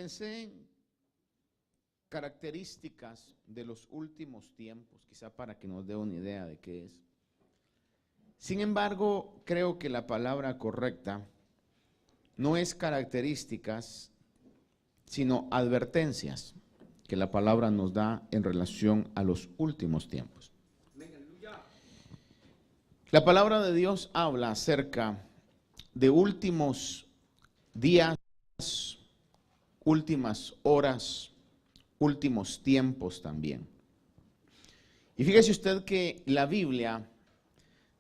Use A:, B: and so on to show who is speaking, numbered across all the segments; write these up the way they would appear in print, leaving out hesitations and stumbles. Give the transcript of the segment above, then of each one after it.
A: Pensé en características de los últimos tiempos, quizá para que nos dé una idea de qué es. Sin embargo, creo que la palabra correcta no es características, sino advertencias que la palabra nos da en relación a los últimos tiempos. La palabra de Dios habla acerca de últimos días, últimas horas, últimos tiempos también. Y fíjese usted que la Biblia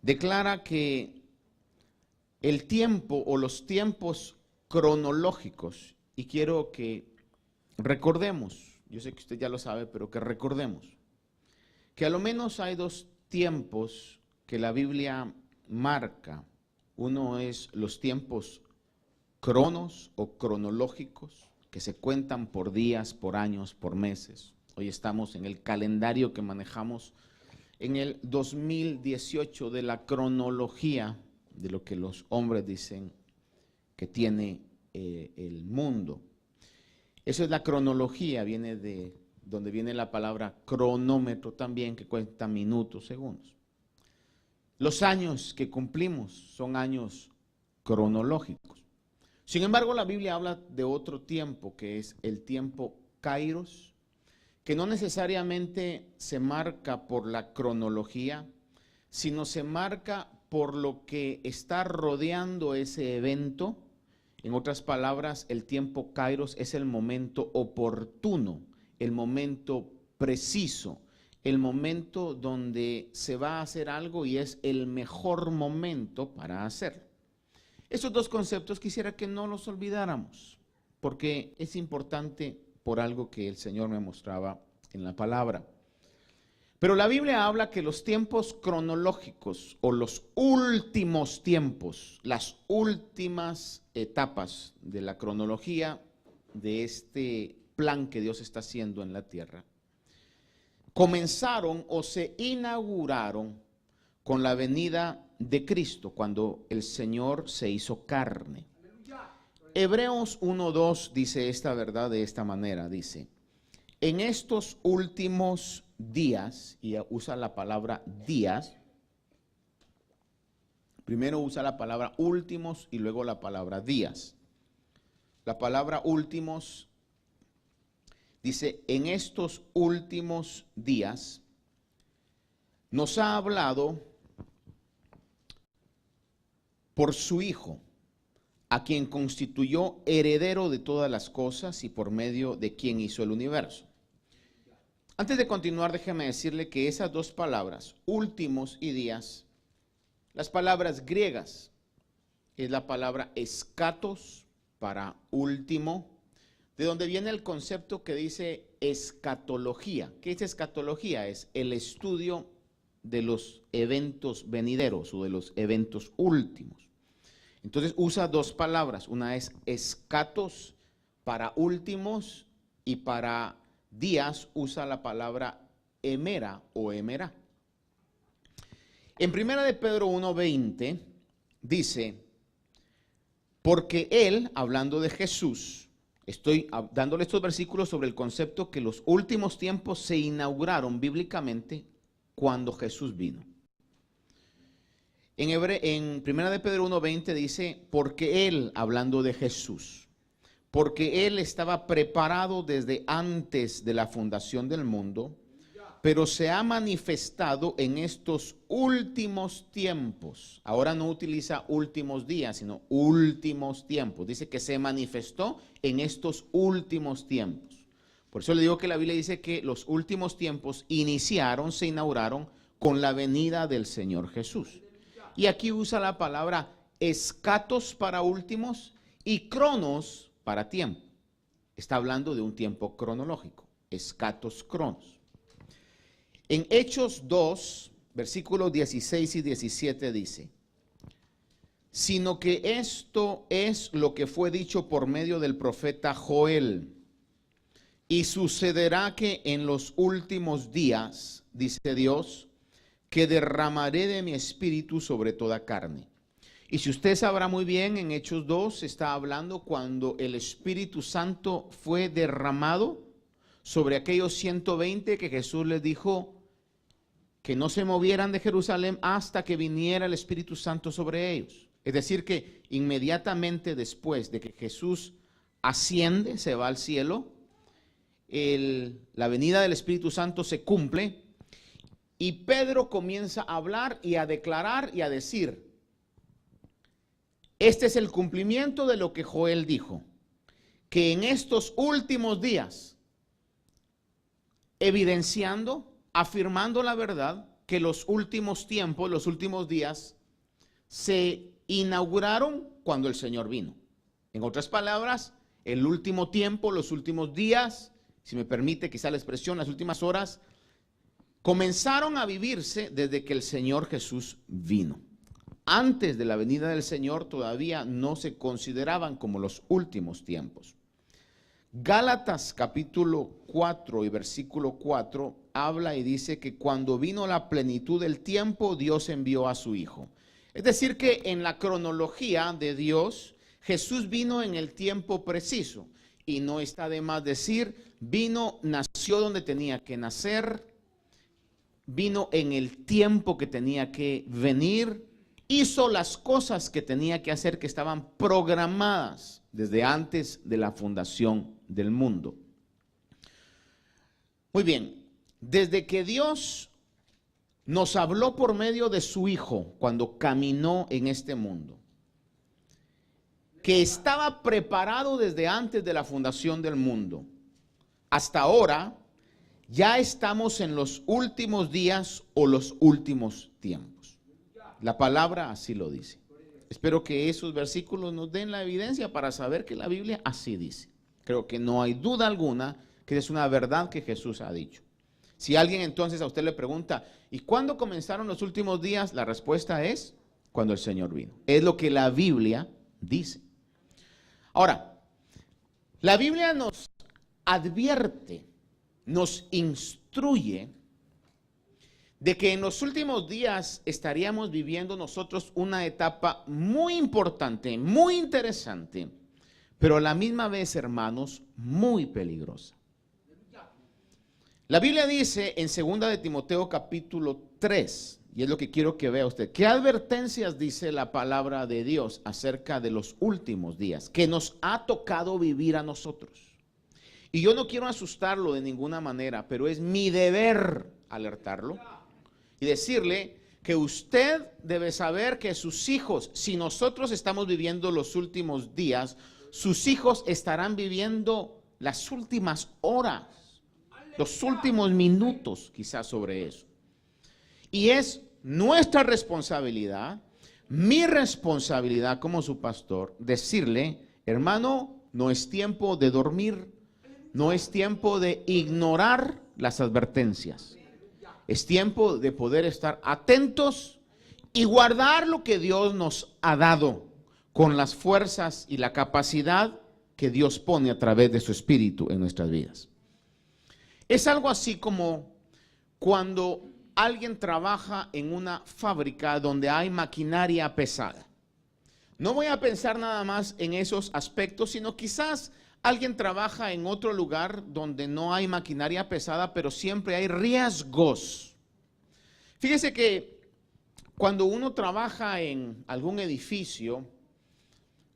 A: declara que el tiempo o los tiempos cronológicos, y quiero que recordemos, yo sé que usted ya lo sabe, pero que recordemos, que a lo menos hay dos tiempos que la Biblia marca. Uno es los tiempos cronos o cronológicos, que se cuentan por días, por años, por meses. Hoy estamos en el calendario que manejamos en el 2018 de la cronología de lo que los hombres dicen que tiene el mundo. Eso es la cronología, viene de donde viene la palabra cronómetro también, que cuenta minutos, segundos. Los años que cumplimos son años cronológicos. Sin embargo, la Biblia habla de otro tiempo, que es el tiempo kairos, que no necesariamente se marca por la cronología, sino se marca por lo que está rodeando ese evento. En otras palabras, el tiempo kairos es el momento oportuno, el momento preciso, el momento donde se va a hacer algo y es el mejor momento para hacerlo. Esos dos conceptos quisiera que no los olvidáramos, porque es importante por algo que el Señor me mostraba en la palabra. Pero la Biblia habla que los tiempos cronológicos o los últimos tiempos, las últimas etapas de la cronología de este plan que Dios está haciendo en la tierra, comenzaron o se inauguraron con la venida de Cristo, cuando el Señor se hizo carne. Hebreos 1:2 dice esta verdad de esta manera, dice: en estos últimos días, y usa la palabra días, primero usa la palabra últimos y luego la palabra días. La palabra últimos dice: en estos últimos días nos ha hablado por su Hijo, a quien constituyó heredero de todas las cosas y por medio de quien hizo el universo. Antes de continuar, déjeme decirle que esas dos palabras, últimos y días, las palabras griegas, es la palabra escatos para último, de donde viene el concepto que dice escatología. ¿Qué es escatología? Es el estudio de los eventos venideros o de los eventos últimos. Entonces usa dos palabras, una es escatos para últimos y para días usa la palabra hemera o hemera. En 1 de Pedro 1:20 dice: porque él, hablando de Jesús, estoy dándole estos versículos sobre el concepto que los últimos tiempos se inauguraron bíblicamente cuando Jesús vino. En 1 de Pedro 1:20 dice: porque él, hablando de Jesús, porque él estaba preparado desde antes de la fundación del mundo, pero se ha manifestado en estos últimos tiempos. Ahora no utiliza últimos días, sino últimos tiempos. Dice que se manifestó en estos últimos tiempos. Por eso le digo que la Biblia dice que los últimos tiempos se inauguraron con la venida del Señor Jesús. Y aquí usa la palabra escatos para últimos y cronos para tiempo. Está hablando de un tiempo cronológico, escatos cronos. En Hechos 2, versículos 16 y 17 dice: sino que esto es lo que fue dicho por medio del profeta Joel. Y sucederá que en los últimos días, dice Dios, que derramaré de mi espíritu sobre toda carne. Y si usted sabrá muy bien, en Hechos 2 está hablando cuando el Espíritu Santo fue derramado sobre aquellos 120 que Jesús les dijo que no se movieran de Jerusalén hasta que viniera el Espíritu Santo sobre ellos. Es decir, que inmediatamente después de que Jesús asciende, se va al cielo, la venida del Espíritu Santo se cumple y Pedro comienza a hablar y a declarar y a decir: este es el cumplimiento de lo que Joel dijo, que en estos últimos días, evidenciando, afirmando la verdad, que los últimos tiempos, los últimos días, se inauguraron cuando el Señor vino. En otras palabras, el último tiempo, los últimos días, si me permite quizá la expresión, las últimas horas, comenzaron a vivirse desde que el Señor Jesús vino. Antes de la venida del Señor todavía no se consideraban como los últimos tiempos. Gálatas capítulo 4 y versículo 4 habla y dice que cuando vino la plenitud del tiempo, Dios envió a su Hijo. Es decir, que en la cronología de Dios, Jesús vino en el tiempo preciso. Y no está de más decir, vino, nació donde tenía que nacer, vino en el tiempo que tenía que venir, hizo las cosas que tenía que hacer, que estaban programadas desde antes de la fundación del mundo. Muy bien, desde que Dios nos habló por medio de su Hijo cuando caminó en este mundo, que estaba preparado desde antes de la fundación del mundo, hasta ahora ya estamos en los últimos días o los últimos tiempos. La palabra así lo dice. Espero que esos versículos nos den la evidencia para saber que la Biblia así dice. Creo que no hay duda alguna que es una verdad que Jesús ha dicho. Si alguien entonces a usted le pregunta, ¿y cuándo comenzaron los últimos días? La respuesta es cuando el Señor vino. Es lo que la Biblia dice. Ahora, la Biblia nos advierte, nos instruye de que en los últimos días estaríamos viviendo nosotros una etapa muy importante, muy interesante, pero a la misma vez, hermanos, muy peligrosa. La Biblia dice en 2 de Timoteo capítulo 3, y es lo que quiero que vea usted, ¿qué advertencias dice la palabra de Dios acerca de los últimos días que nos ha tocado vivir a nosotros? Y yo no quiero asustarlo de ninguna manera, pero es mi deber alertarlo y decirle que usted debe saber que sus hijos, si nosotros estamos viviendo los últimos días, sus hijos estarán viviendo las últimas horas, los últimos minutos quizás sobre eso. Y es nuestra responsabilidad, mi responsabilidad como su pastor, decirle, hermano, no es tiempo de dormir, no es tiempo de ignorar las advertencias. Es tiempo de poder estar atentos y guardar lo que Dios nos ha dado con las fuerzas y la capacidad que Dios pone a través de su Espíritu en nuestras vidas. Es algo así como cuando alguien trabaja en una fábrica donde hay maquinaria pesada. No voy a pensar nada más en esos aspectos, sino quizás alguien trabaja en otro lugar donde no hay maquinaria pesada, pero siempre hay riesgos. Fíjese que cuando uno trabaja en algún edificio,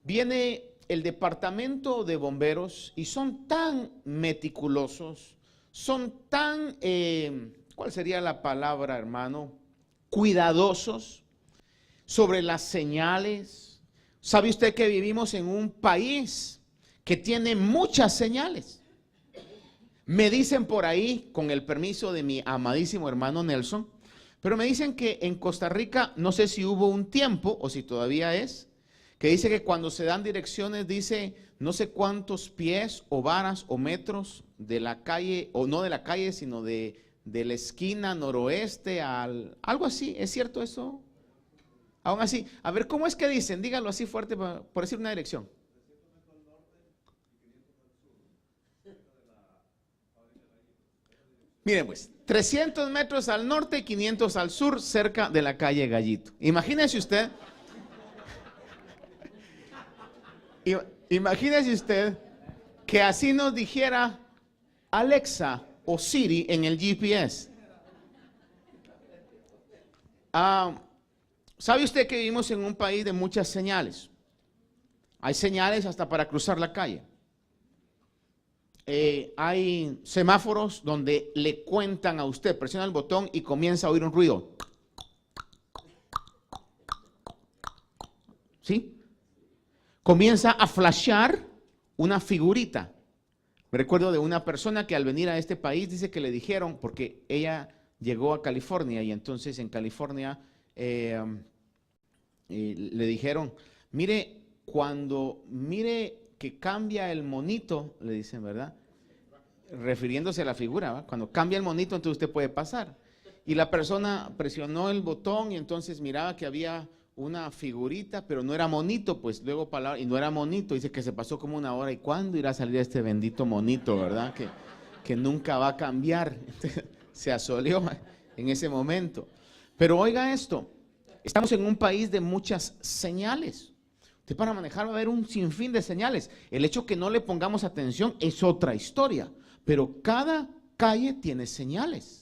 A: viene el departamento de bomberos y son tan meticulosos, son tan, ¿cuál sería la palabra, hermano? Cuidadosos sobre las señales. ¿Sabe usted que vivimos en un país que tiene muchas señales? Me dicen por ahí, con el permiso de mi amadísimo hermano Nelson, pero me dicen que en Costa Rica, no sé si hubo un tiempo o si todavía es, que dice que cuando se dan direcciones dice no sé cuántos pies o varas o metros de la calle, o no de la calle, sino de la esquina noroeste al, algo así. ¿Es cierto eso? Aún así, a ver, ¿cómo es que dicen? Díganlo así fuerte por decir una dirección. Miren pues, 300 metros al norte y 500 al sur, cerca de la calle Gallito. Imagínese usted Imagínese usted que así nos dijera Alexa o Siri en el GPS. ¿Sabe usted que vivimos en un país de muchas señales? Hay señales hasta para cruzar la calle. Hay semáforos donde le cuentan a usted, presiona el botón y comienza a oír un ruido. ¿Sí? Comienza a flashear una figurita. Me recuerdo de una persona que al venir a este país dice que le dijeron, porque ella llegó a California y entonces en California le dijeron, mire, cuando mire que cambia el monito, le dicen, ¿verdad? Refiriéndose a la figura, ¿verdad? Cuando cambia el monito, entonces usted puede pasar. Y la persona presionó el botón y entonces miraba que había una figurita, pero no era monito, pues luego palabra, y no era monito, dice que se pasó como una hora, ¿y cuándo irá a salir este bendito monito, verdad? Que nunca va a cambiar. Se asoleó en ese momento. Pero oiga esto, estamos en un país de muchas señales. Usted para manejar va a haber un sinfín de señales. El hecho que no le pongamos atención es otra historia, pero cada calle tiene señales.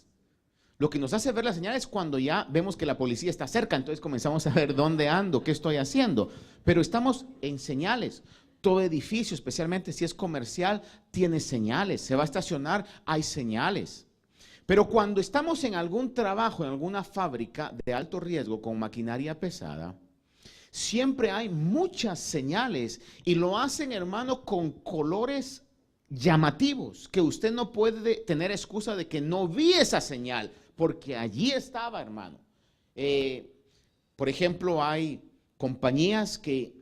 A: Lo que nos hace ver las señales es cuando ya vemos que la policía está cerca, entonces comenzamos a ver dónde ando, qué estoy haciendo. Pero estamos en señales. Todo edificio, especialmente si es comercial, tiene señales. Se va a estacionar, hay señales. Pero cuando estamos en algún trabajo, en alguna fábrica de alto riesgo con maquinaria pesada, siempre hay muchas señales y lo hacen, hermano, con colores llamativos, que usted no puede tener excusa de que no vi esa señal, porque allí estaba, hermano. Por ejemplo, hay compañías que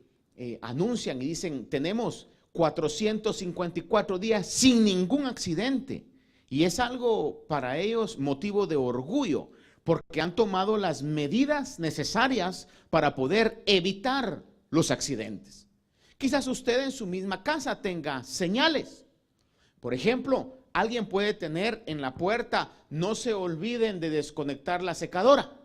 A: anuncian y dicen, tenemos 454 días sin ningún accidente. Y es algo para ellos motivo de orgullo, porque han tomado las medidas necesarias para poder evitar los accidentes. Quizás usted en su misma casa tenga señales. Por ejemplo, alguien puede tener en la puerta, no se olviden de desconectar la secadora.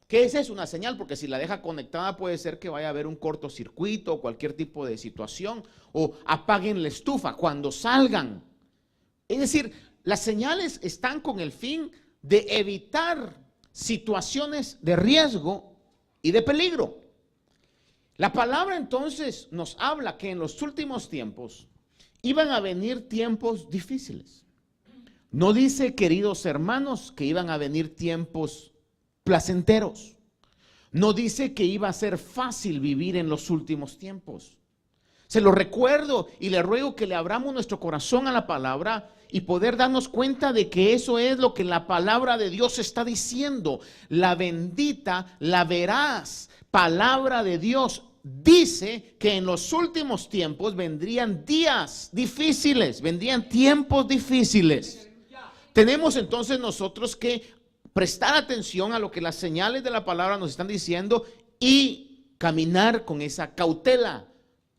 A: ¿Qué es eso? Una señal, porque si la deja conectada puede ser que vaya a haber un cortocircuito o cualquier tipo de situación, o apaguen la estufa cuando salgan. Es decir, las señales están con el fin de evitar situaciones de riesgo y de peligro. La palabra entonces nos habla que en los últimos tiempos iban a venir tiempos difíciles. No dice, queridos hermanos, que iban a venir tiempos placenteros. No dice que iba a ser fácil vivir en los últimos tiempos. Se lo recuerdo y le ruego que le abramos nuestro corazón a la palabra y poder darnos cuenta de que eso es lo que la palabra de Dios está diciendo. La bendita, la veraz palabra de Dios dice que en los últimos tiempos vendrían días difíciles, vendrían tiempos difíciles. Tenemos entonces nosotros que prestar atención a lo que las señales de la palabra nos están diciendo y caminar con esa cautela,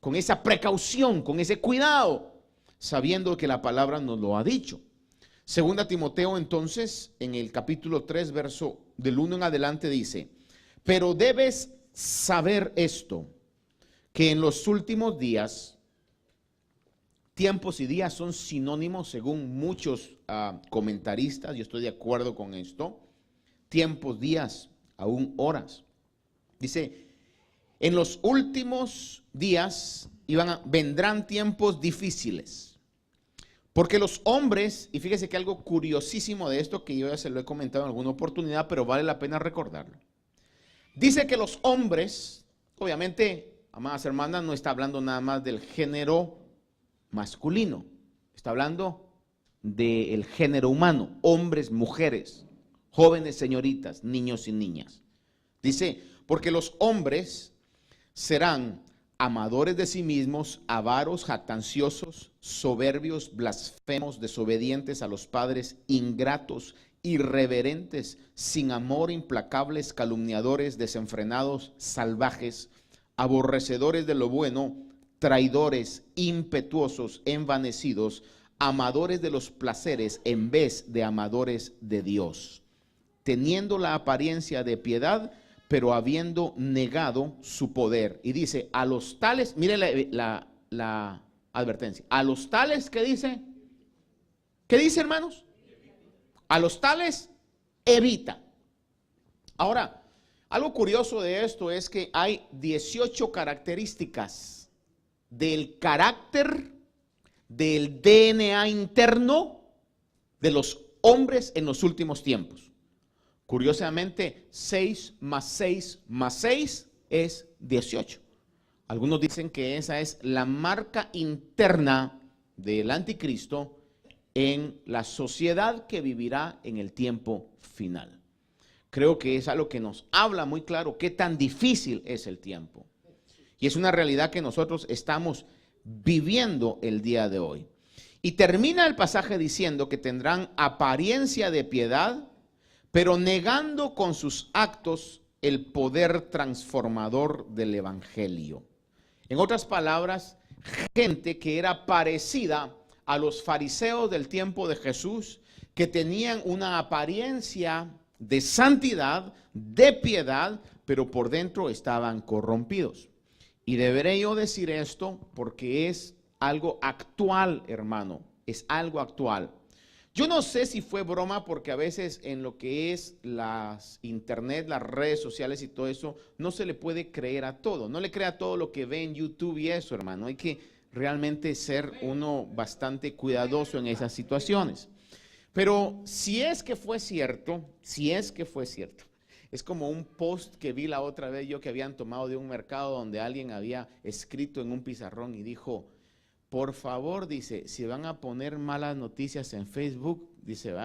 A: con esa precaución, con ese cuidado, sabiendo que la palabra nos lo ha dicho. Segunda Timoteo entonces, en el capítulo 3, verso del 1 en adelante dice, pero debes saber esto, que en los últimos días, tiempos y días son sinónimos según muchos comentaristas, yo estoy de acuerdo con esto, tiempos, días, aún horas. Dice, en los últimos días vendrán tiempos difíciles, porque los hombres, y fíjese que algo curiosísimo de esto que yo ya se lo he comentado en alguna oportunidad, pero vale la pena recordarlo. Dice que los hombres, obviamente, amadas hermanas, no está hablando nada más del género masculino, está hablando del género humano, hombres, mujeres, jóvenes, señoritas, niños y niñas. Dice, porque los hombres serán amadores de sí mismos, avaros, jactanciosos, soberbios, blasfemos, desobedientes a los padres, ingratos, irreverentes, sin amor, implacables, calumniadores, desenfrenados, salvajes, aborrecedores de lo bueno, traidores, impetuosos, envanecidos, amadores de los placeres en vez de amadores de Dios, teniendo la apariencia de piedad, pero habiendo negado su poder. Y dice, a los tales, mire la advertencia, a los tales, ¿qué dice? ¿Qué dice, hermanos? A los tales, evita. Ahora, algo curioso de esto es que hay 18 características del carácter, del DNA interno de los hombres en los últimos tiempos. Curiosamente, 6 más 6 más 6 es 18. Algunos dicen que esa es la marca interna del anticristo en la sociedad que vivirá en el tiempo final. Creo que es algo que nos habla muy claro qué tan difícil es el tiempo. Y es una realidad que nosotros estamos viviendo el día de hoy. Y termina el pasaje diciendo que tendrán apariencia de piedad, pero negando con sus actos el poder transformador del evangelio. En otras palabras, gente que era parecida a los fariseos del tiempo de Jesús, que tenían una apariencia de santidad, de piedad, pero por dentro estaban corrompidos. Y deberé yo decir esto porque es algo actual, hermano, es algo actual. Yo no sé si fue broma porque a veces en lo que es las internet, las redes sociales y todo eso, no se le puede creer a todo. No le crea a todo lo que ve en YouTube y eso, hermano. Hay que realmente ser uno bastante cuidadoso en esas situaciones. Pero si es que fue cierto, es como un post que vi la otra vez yo que habían tomado de un mercado donde alguien había escrito en un pizarrón y dijo, por favor, dice, si van a poner malas noticias en Facebook, dice,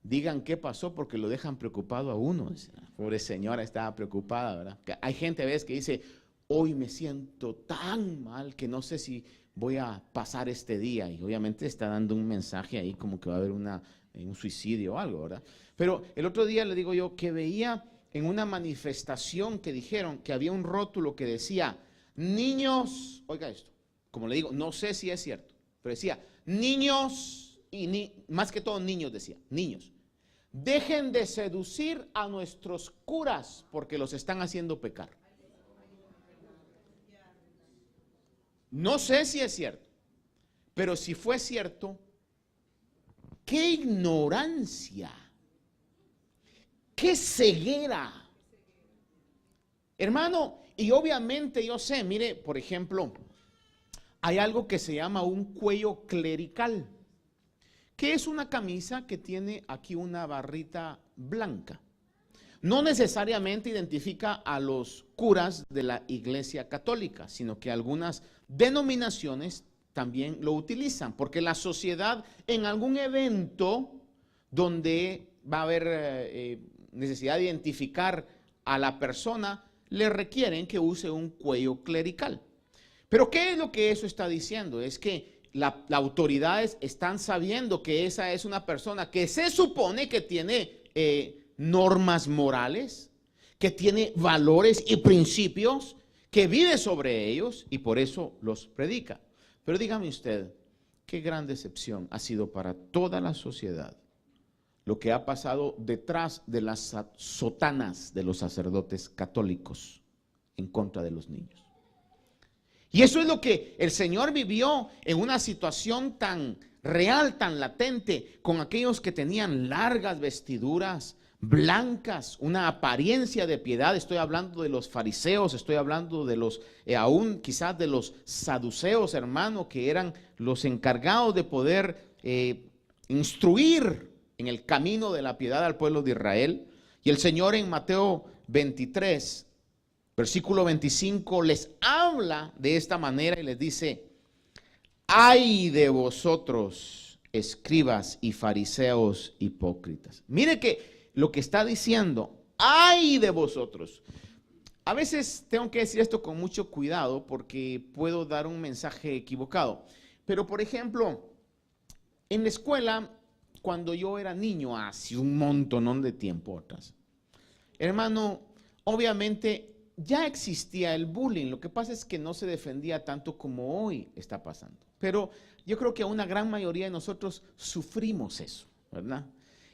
A: digan qué pasó porque lo dejan preocupado a uno. Dice, pobre señora estaba preocupada, ¿verdad? Que hay gente a veces que dice, hoy me siento tan mal que no sé si voy a pasar este día. Y obviamente está dando un mensaje ahí como que va a haber un suicidio o algo, ¿verdad? Pero el otro día le digo yo que veía en una manifestación que dijeron que había un rótulo que decía, niños, oiga esto. Como le digo, no sé si es cierto, pero decía, niños, y más que todo niños decía, niños, dejen de seducir a nuestros curas porque los están haciendo pecar. No sé si es cierto, pero si fue cierto, qué ignorancia, qué ceguera. Hermano, y obviamente yo sé, mire, por ejemplo, hay algo que se llama un cuello clerical, que es una camisa que tiene aquí una barrita blanca. No necesariamente identifica a los curas de la Iglesia Católica, sino que algunas denominaciones también lo utilizan, porque la sociedad en algún evento donde va a haber necesidad de identificar a la persona, le requieren que use un cuello clerical. Pero ¿qué es lo que eso está diciendo? Es que las autoridades están sabiendo que esa es una persona que se supone que tiene normas morales, que tiene valores y principios, que vive sobre ellos y por eso los predica. Pero dígame usted, qué gran decepción ha sido para toda la sociedad lo que ha pasado detrás de las sotanas de los sacerdotes católicos en contra de los niños. Y eso es lo que el Señor vivió en una situación tan real, tan latente, con aquellos que tenían largas vestiduras blancas, una apariencia de piedad. Estoy hablando de los fariseos, estoy hablando de los, aún quizás de los saduceos, hermano, que eran los encargados de poder instruir en el camino de la piedad al pueblo de Israel. Y el Señor en Mateo 23, versículo 25, les habla de esta manera y les dice, ay de vosotros, escribas y fariseos hipócritas. Mire que lo que está diciendo, ay de vosotros. A veces tengo que decir esto con mucho cuidado porque puedo dar un mensaje equivocado. Pero por ejemplo, en la escuela, cuando yo era niño, hace un montón de tiempo atrás, hermano, obviamente ya existía el bullying, lo que pasa es que no se defendía tanto como hoy está pasando. Pero yo creo que una gran mayoría de nosotros sufrimos eso, ¿verdad?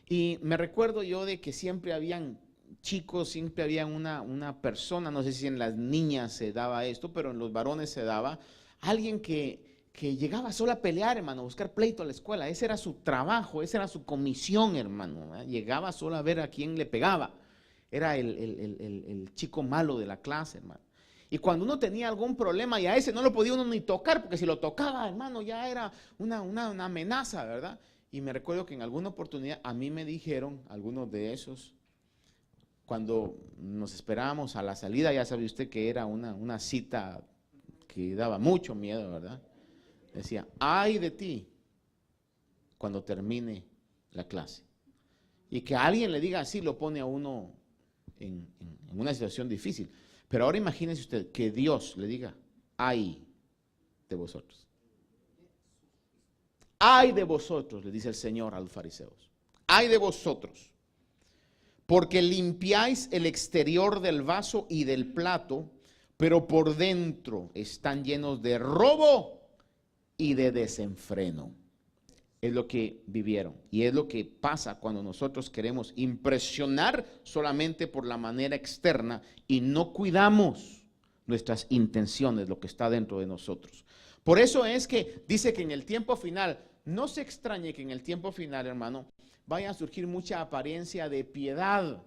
A: Y me recuerdo yo de que siempre habían chicos siempre había una persona, no sé si en las niñas se daba esto, pero en los varones se daba, alguien que llegaba solo a pelear, hermano, a buscar pleito a la escuela. Ese era su trabajo, esa era su comisión, hermano, ¿eh? Llegaba solo a ver a quién le pegaba. Era el chico malo de la clase, hermano. Y cuando uno tenía algún problema, y a ese no lo podía uno ni tocar, porque si lo tocaba, hermano, ya era una amenaza, ¿verdad? Y me recuerdo que en alguna oportunidad a mí me dijeron, algunos de esos, cuando nos esperábamos a la salida, ya sabe usted que era una cita que daba mucho miedo, ¿verdad? Decía, ay de ti cuando termine la clase. Y que alguien le diga así lo pone a uno en una situación difícil. Pero ahora imagínese usted que Dios le diga, ay de vosotros. Ay de vosotros, le dice el Señor a los fariseos. Ay de vosotros, porque limpiáis el exterior del vaso y del plato, pero por dentro están llenos de robo y de desenfreno. Es lo que vivieron y es lo que pasa cuando nosotros queremos impresionar solamente por la manera externa y no cuidamos nuestras intenciones, lo que está dentro de nosotros. Por eso es que dice que en el tiempo final, no se extrañe que en el tiempo final, hermano, vaya a surgir mucha apariencia de piedad,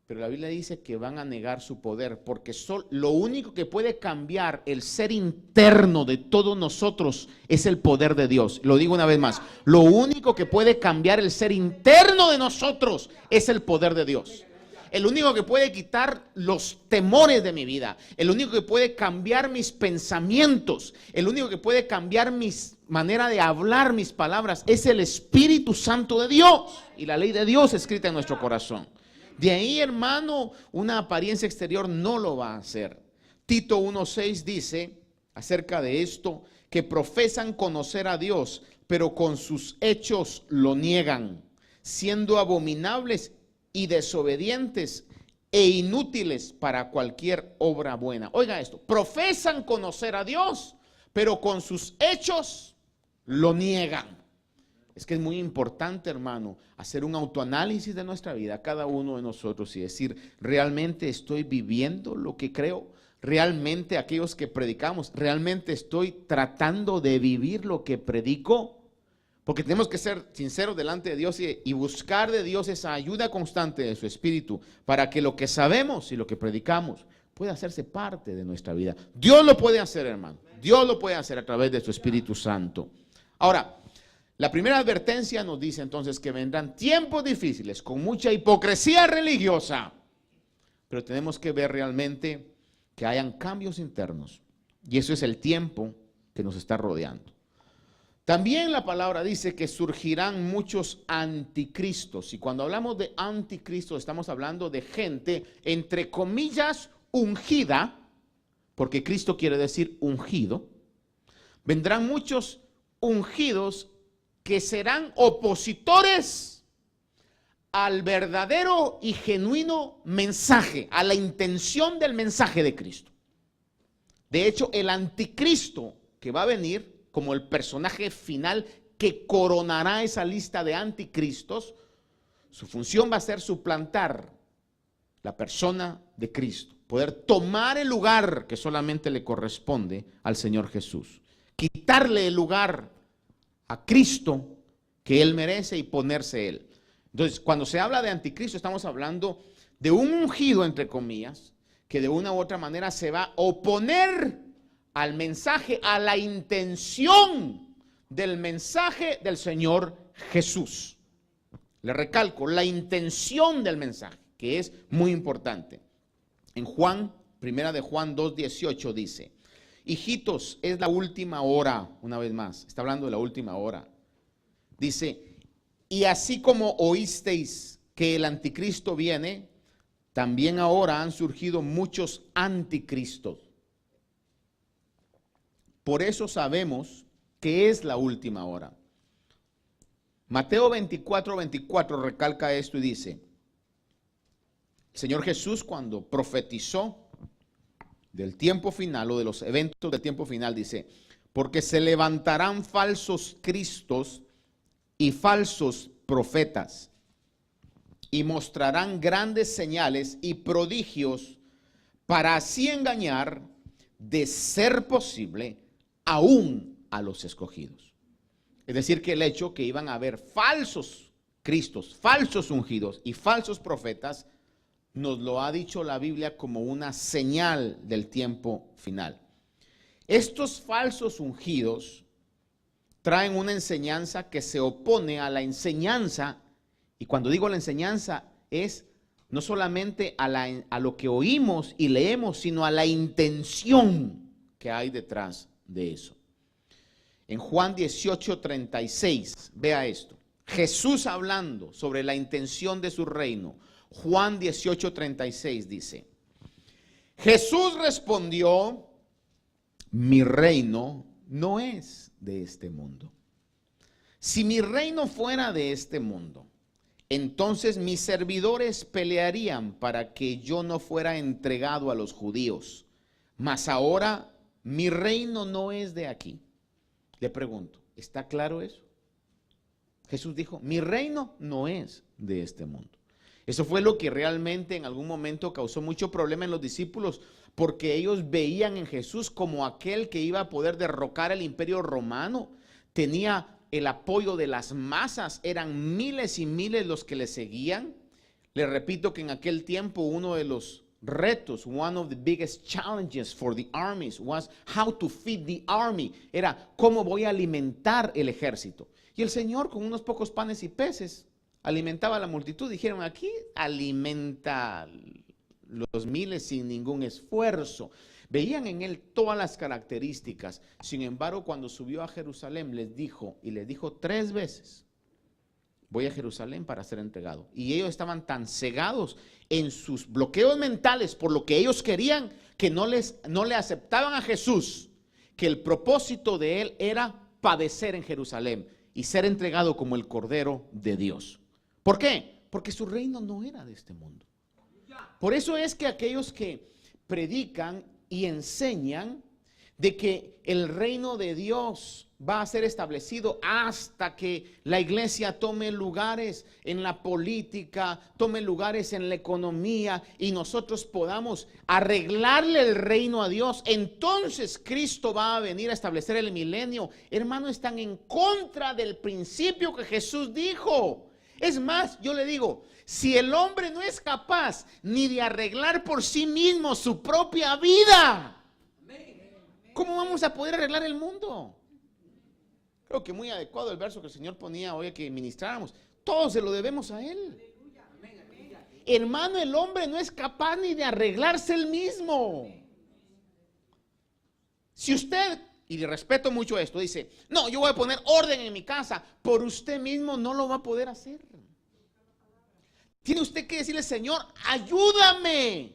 A: pero la Biblia dice que van a negar su poder, porque lo único que puede cambiar el ser interno de todos nosotros es el poder de Dios. Lo digo una vez más, lo único que puede cambiar el ser interno de nosotros es el poder de Dios. El único que puede quitar los temores de mi vida, el único que puede cambiar mis pensamientos, el único que puede cambiar mi manera de hablar, mis palabras, es el Espíritu Santo de Dios y la ley de Dios escrita en nuestro corazón. De ahí, hermano, una apariencia exterior no lo va a hacer. Tito 1:6 dice acerca de esto, que profesan conocer a Dios, pero con sus hechos lo niegan, siendo abominables y desobedientes e inútiles para cualquier obra buena. Oiga esto, profesan conocer a Dios, pero con sus hechos lo niegan. Es que es muy importante, hermano, hacer un autoanálisis de nuestra vida, cada uno de nosotros, y decir, ¿realmente estoy viviendo lo que creo? ¿Realmente aquellos que predicamos, realmente estoy tratando de vivir lo que predico? Porque tenemos que ser sinceros delante de Dios y buscar de Dios esa ayuda constante de su Espíritu para que lo que sabemos y lo que predicamos pueda hacerse parte de nuestra vida. Dios lo puede hacer, hermano. Dios lo puede hacer a través de su Espíritu Santo. Ahora, la primera advertencia nos dice entonces que vendrán tiempos difíciles con mucha hipocresía religiosa, pero tenemos que ver realmente que hayan cambios internos, y eso es el tiempo que nos está rodeando. También la palabra dice que surgirán muchos anticristos, y cuando hablamos de anticristos estamos hablando de gente, entre comillas, ungida, porque Cristo quiere decir ungido. Vendrán muchos ungidos que serán opositores al verdadero y genuino mensaje, a la intención del mensaje de Cristo. De hecho, el anticristo que va a venir como el personaje final que coronará esa lista de anticristos, su función va a ser suplantar la persona de Cristo, poder tomar el lugar que solamente le corresponde al Señor Jesús, quitarle el lugar a Cristo que Él merece y ponerse Él. Entonces, cuando se habla de anticristo, estamos hablando de un ungido, entre comillas, que de una u otra manera se va a oponer al mensaje, a la intención del mensaje del Señor Jesús. Le recalco, la intención del mensaje, que es muy importante. En primera de Juan 2:18 dice, hijitos, es la última hora, una vez más, está hablando de la última hora. Dice, y así como oísteis que el anticristo viene, también ahora han surgido muchos anticristos. Por eso sabemos que es la última hora. Mateo 24:24 recalca esto y dice, el Señor Jesús cuando profetizó del tiempo final o de los eventos del tiempo final dice, porque se levantarán falsos cristos y falsos profetas y mostrarán grandes señales y prodigios para así engañar, de ser posible, aún a los escogidos. Es decir, que el hecho que iban a haber falsos cristos, falsos ungidos y falsos profetas, nos lo ha dicho la Biblia como una señal del tiempo final. Estos falsos ungidos traen una enseñanza que se opone a la enseñanza, y cuando digo la enseñanza es no solamente a lo que oímos y leemos, sino a la intención que hay detrás de eso. En Juan 18:36, vea esto, Jesús hablando sobre la intención de su reino. Juan 18:36 dice: Jesús respondió: mi reino no es de este mundo. Si mi reino fuera de este mundo, entonces mis servidores pelearían para que yo no fuera entregado a los judíos. Mas ahora mi reino no es de aquí. Le pregunto, ¿está claro eso? Jesús dijo, mi reino no es de este mundo. Eso fue lo que realmente en algún momento causó mucho problema en los discípulos, porque ellos veían en Jesús como aquel que iba a poder derrocar el imperio romano. Tenía el apoyo de las masas, eran miles y miles los que le seguían. Le repito que en aquel tiempo uno de los retos, one of the biggest challenges for the armies was how to feed the army. Era cómo voy a alimentar el ejército. Y el Señor con unos pocos panes y peces alimentaba a la multitud. Dijeron, aquí alimenta los miles sin ningún esfuerzo. Veían en él todas las características. Sin embargo, cuando subió a Jerusalén, les dijo 3 veces, voy a Jerusalén para ser entregado. Y ellos estaban tan cegados en sus bloqueos mentales por lo que ellos querían, que no le aceptaban a Jesús, que el propósito de él era padecer en Jerusalén y ser entregado como el Cordero de Dios. ¿Por qué? Porque su reino no era de este mundo. Por eso es que aquellos que predican y enseñan de que el reino de Dios va a ser establecido hasta que la iglesia tome lugares en la política, tome lugares en la economía y nosotros podamos arreglarle el reino a Dios, entonces Cristo va a venir a establecer el milenio. Hermano, están en contra del principio que Jesús dijo. Es más, yo le digo, si el hombre no es capaz ni de arreglar por sí mismo su propia vida, ¿cómo vamos a poder arreglar el mundo? Creo que muy adecuado el verso que el Señor ponía hoy que ministráramos. Todos se lo debemos a Él. Hermano, el hombre no es capaz ni de arreglarse él mismo. Si usted, y le respeto mucho esto, dice, no, yo voy a poner orden en mi casa, por usted mismo no lo va a poder hacer. Tiene usted que decirle, Señor, ayúdame.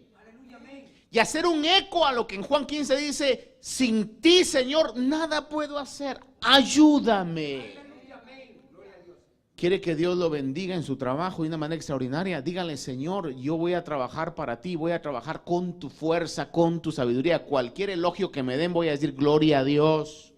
A: Y hacer un eco a lo que en Juan 15 dice, sin ti, Señor, nada puedo hacer. Ayúdame. ¿Quiere que Dios lo bendiga en su trabajo de una manera extraordinaria? Dígale, Señor, yo voy a trabajar para ti, voy a trabajar con tu fuerza, con tu sabiduría. Cualquier elogio que me den, voy a decir, gloria a Dios.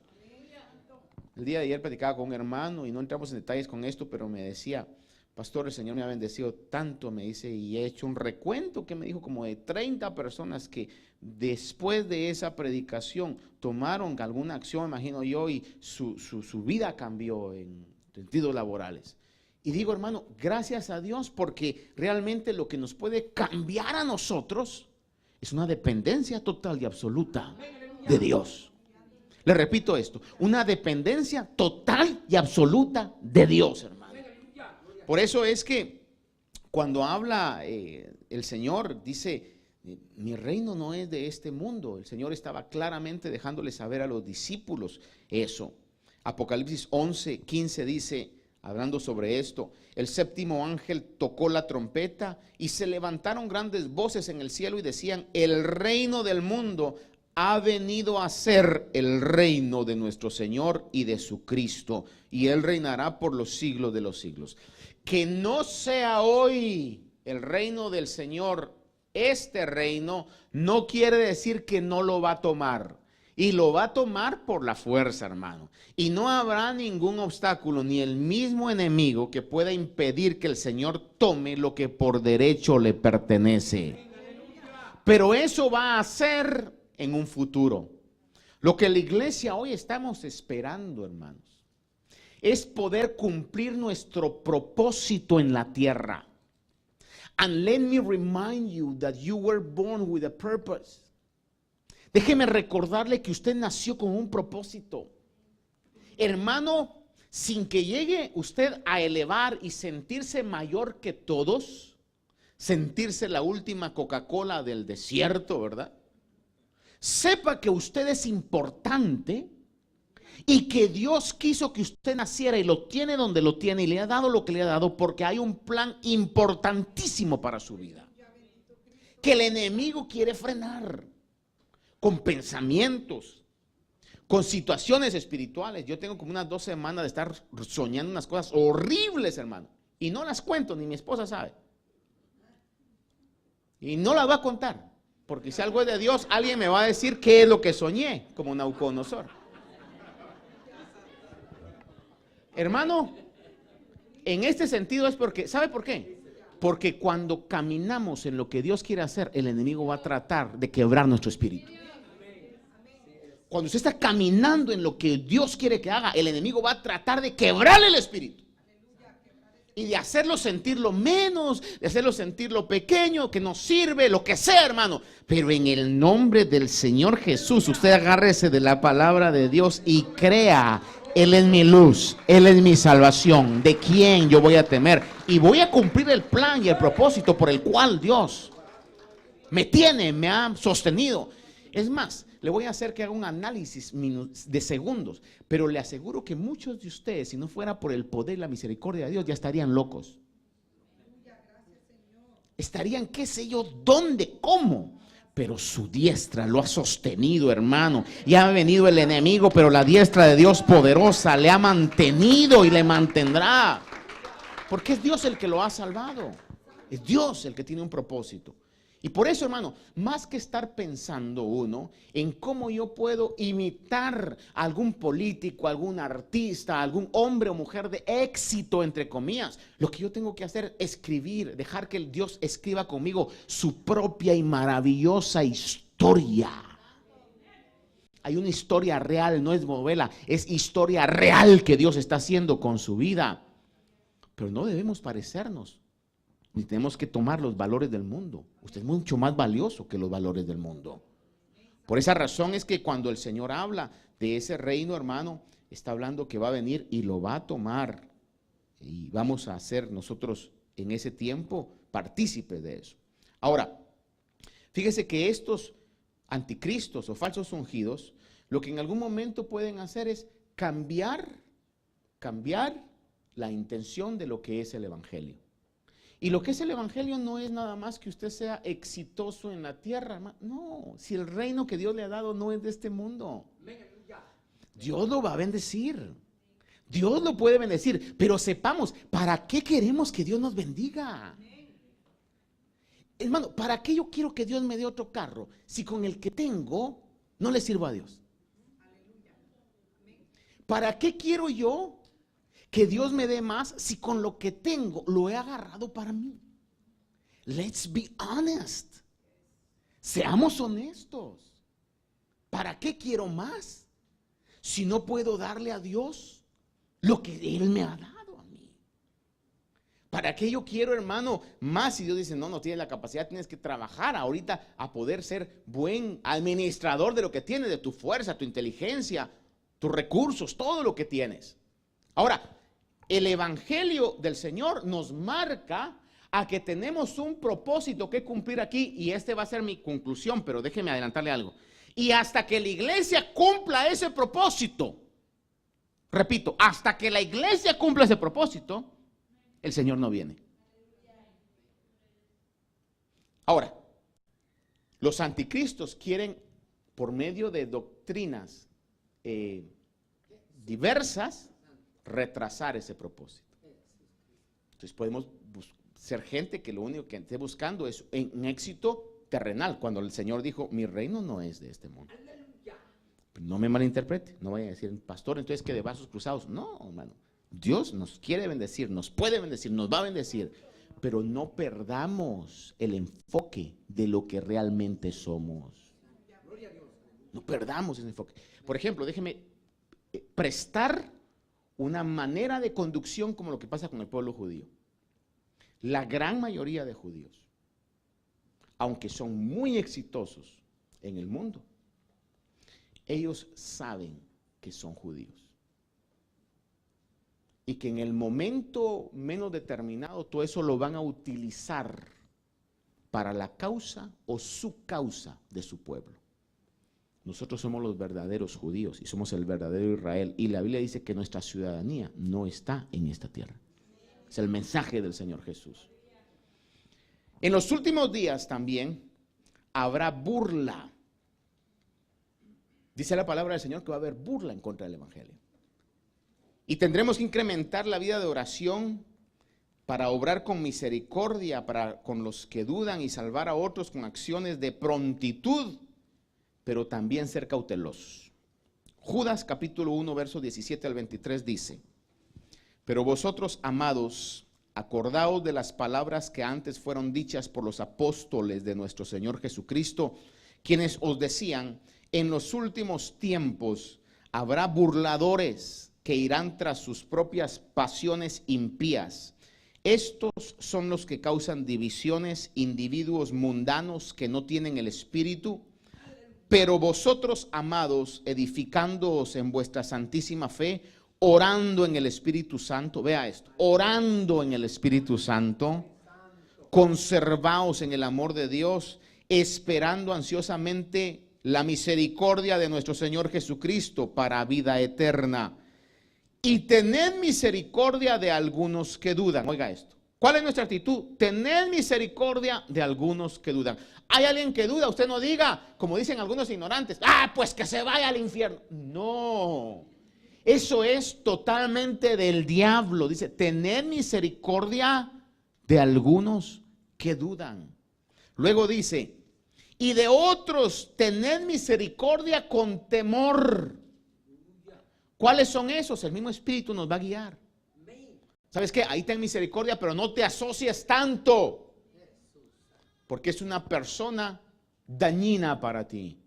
A: El día de ayer platicaba con un hermano y no entramos en detalles con esto, pero me decía, pastor, el Señor me ha bendecido tanto, me dice, y he hecho un recuento que me dijo como de 30 personas que después de esa predicación tomaron alguna acción, imagino yo, y su vida cambió en sentidos laborales. Y digo, hermano, gracias a Dios, porque realmente lo que nos puede cambiar a nosotros es una dependencia total y absoluta de Dios. Le repito esto, una dependencia total y absoluta de Dios, hermano. Por eso es que cuando habla el Señor, dice, mi reino no es de este mundo. El Señor estaba claramente dejándole saber a los discípulos eso. Apocalipsis 11:15 dice, hablando sobre esto, el séptimo ángel tocó la trompeta y se levantaron grandes voces en el cielo y decían, el reino del mundo ha venido a ser el reino de nuestro Señor y de su Cristo, y Él reinará por los siglos de los siglos. Que no sea hoy el reino del Señor, este reino, no quiere decir que no lo va a tomar. Y lo va a tomar por la fuerza, hermano. Y no habrá ningún obstáculo, ni el mismo enemigo que pueda impedir que el Señor tome lo que por derecho le pertenece. Pero eso va a ser en un futuro. Lo que la iglesia hoy estamos esperando, hermanos, es poder cumplir nuestro propósito en la tierra. And let me remind you that you were born with a purpose. Déjeme recordarle que usted nació con un propósito. Hermano, sin que llegue usted a elevar y sentirse mayor que todos, sentirse la última Coca-Cola del desierto, ¿verdad? Sepa que usted es importante y que Dios quiso que usted naciera y lo tiene donde lo tiene y le ha dado lo que le ha dado porque hay un plan importantísimo para su vida que el enemigo quiere frenar con pensamientos, con situaciones espirituales. Yo tengo como unas 2 semanas de estar soñando unas cosas horribles, hermano, y no las cuento, ni mi esposa sabe, y no las va a contar, porque si algo es de Dios, alguien me va a decir qué es lo que soñé, como Nabucodonosor. Hermano, en este sentido es porque, ¿sabe por qué? Porque cuando caminamos en lo que Dios quiere hacer, el enemigo va a tratar de quebrar nuestro espíritu. Cuando usted está caminando en lo que Dios quiere que haga, el enemigo va a tratar de quebrarle el espíritu y de hacerlo sentir lo menos, de hacerlo sentir lo pequeño, que no sirve, lo que sea, hermano. Pero en el nombre del Señor Jesús, usted agárrese de la palabra de Dios y crea: Él es mi luz, Él es mi salvación. ¿De quién yo voy a temer? Y voy a cumplir el plan y el propósito por el cual Dios me ha sostenido. Es más, le voy a hacer que haga un análisis de segundos, pero le aseguro que muchos de ustedes, si no fuera por el poder y la misericordia de Dios, ya estarían locos. Estarían, qué sé yo, dónde, cómo. Pero su diestra lo ha sostenido, hermano. Y ha venido el enemigo, pero la diestra de Dios poderosa le ha mantenido y le mantendrá. Porque es Dios el que lo ha salvado. Es Dios el que tiene un propósito. Y por eso, hermano, más que estar pensando uno en cómo yo puedo imitar a algún político, algún artista, algún hombre o mujer de éxito, entre comillas, lo que yo tengo que hacer es escribir, dejar que el Dios escriba conmigo su propia y maravillosa historia. Hay una historia real, no es novela, es historia real que Dios está haciendo con su vida. Pero no debemos parecernos. Ni tenemos que tomar los valores del mundo. Usted es mucho más valioso que los valores del mundo. Por esa razón es que cuando el Señor habla de ese reino, hermano, está hablando que va a venir y lo va a tomar. Y vamos a ser nosotros en ese tiempo partícipes de eso. Ahora, fíjese que estos anticristos o falsos ungidos, lo que en algún momento pueden hacer es cambiar la intención de lo que es el evangelio. Y lo que es el evangelio no es nada más que usted sea exitoso en la tierra. No, si el reino que Dios le ha dado no es de este mundo, Dios lo va a bendecir. Dios lo puede bendecir, pero sepamos, ¿para qué queremos que Dios nos bendiga? Hermano, ¿para qué yo quiero que Dios me dé otro carro si con el que tengo no le sirvo a Dios? ¿Para qué quiero yo que Dios me dé más si con lo que tengo lo he agarrado para mí? Let's be honest. Seamos honestos. ¿Para qué quiero más si no puedo darle a Dios lo que Él me ha dado a mí? ¿Para qué yo quiero, hermano, más si Dios dice, no tienes la capacidad, tienes que trabajar ahorita a poder ser buen administrador de lo que tienes, de tu fuerza, tu inteligencia, tus recursos, todo lo que tienes? Ahora, el evangelio del Señor nos marca a que tenemos un propósito que cumplir aquí, y este va a ser mi conclusión, pero déjeme adelantarle algo. Y hasta que la iglesia cumpla ese propósito, repito, hasta que la iglesia cumpla ese propósito, el Señor no viene. Ahora, los anticristos quieren, por medio de doctrinas diversas, retrasar ese propósito. Entonces podemos ser gente que lo único que esté buscando es un éxito terrenal, cuando el Señor dijo, mi reino no es de este mundo. No me malinterprete, no vaya a decir, pastor, entonces que de brazos cruzados. No, hermano. Dios nos quiere bendecir, nos puede bendecir, nos va a bendecir, pero no perdamos el enfoque de lo que realmente somos. No perdamos ese enfoque. Por ejemplo, déjeme prestar una manera de conducción como lo que pasa con el pueblo judío. La gran mayoría de judíos, aunque son muy exitosos en el mundo, ellos saben que son judíos. Y que en el momento menos determinado todo eso lo van a utilizar para la causa o su causa de su pueblo. Nosotros somos los verdaderos judíos y somos el verdadero Israel. Y la Biblia dice que nuestra ciudadanía no está en esta tierra. Es el mensaje del Señor Jesús. En los últimos días también habrá burla. Dice la palabra del Señor que va a haber burla en contra del Evangelio. Y tendremos que incrementar la vida de oración para obrar con misericordia con los que dudan y salvar a otros con acciones de prontitud, pero también ser cautelosos. Judas capítulo 1, versos 17 al 23 dice: pero vosotros, amados, acordaos de las palabras que antes fueron dichas por los apóstoles de nuestro Señor Jesucristo, quienes os decían: en los últimos tiempos habrá burladores que irán tras sus propias pasiones impías. Estos son los que causan divisiones, individuos mundanos que no tienen el Espíritu. Pero vosotros, amados, edificándoos en vuestra santísima fe, orando en el Espíritu Santo, vea esto, orando en el Espíritu Santo, conservaos en el amor de Dios, esperando ansiosamente la misericordia de nuestro Señor Jesucristo para vida eterna. Y tened misericordia de algunos que dudan. Oiga esto. ¿Cuál es nuestra actitud? Tened misericordia de algunos que dudan. Hay alguien que duda, usted no diga, como dicen algunos ignorantes, pues que se vaya al infierno. No, eso es totalmente del diablo. Dice, tened misericordia de algunos que dudan. Luego dice, y de otros tened misericordia con temor. ¿Cuáles son esos? El mismo Espíritu nos va a guiar. ¿Sabes qué? Ahí ten misericordia, pero no te asocies tanto, porque es una persona dañina para ti.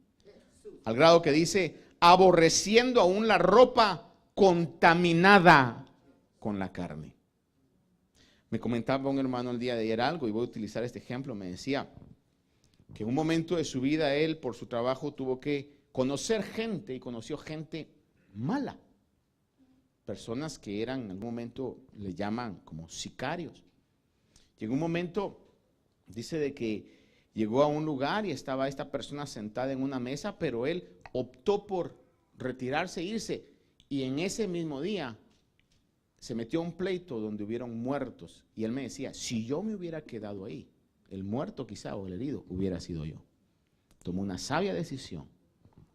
A: Al grado que dice, aborreciendo aún la ropa contaminada con la carne. Me comentaba un hermano el día de ayer algo, y voy a utilizar este ejemplo. Me decía que en un momento de su vida él, por su trabajo, tuvo que conocer gente, y conoció gente mala. Personas que eran, en algún momento le llaman como sicarios. Llegó un momento, dice, de que llegó a un lugar y estaba esta persona sentada en una mesa, pero él optó por retirarse e irse. Y en ese mismo día se metió a un pleito donde hubieron muertos. Y él me decía, si yo me hubiera quedado ahí, el muerto quizá o el herido hubiera sido yo. Tomó una sabia decisión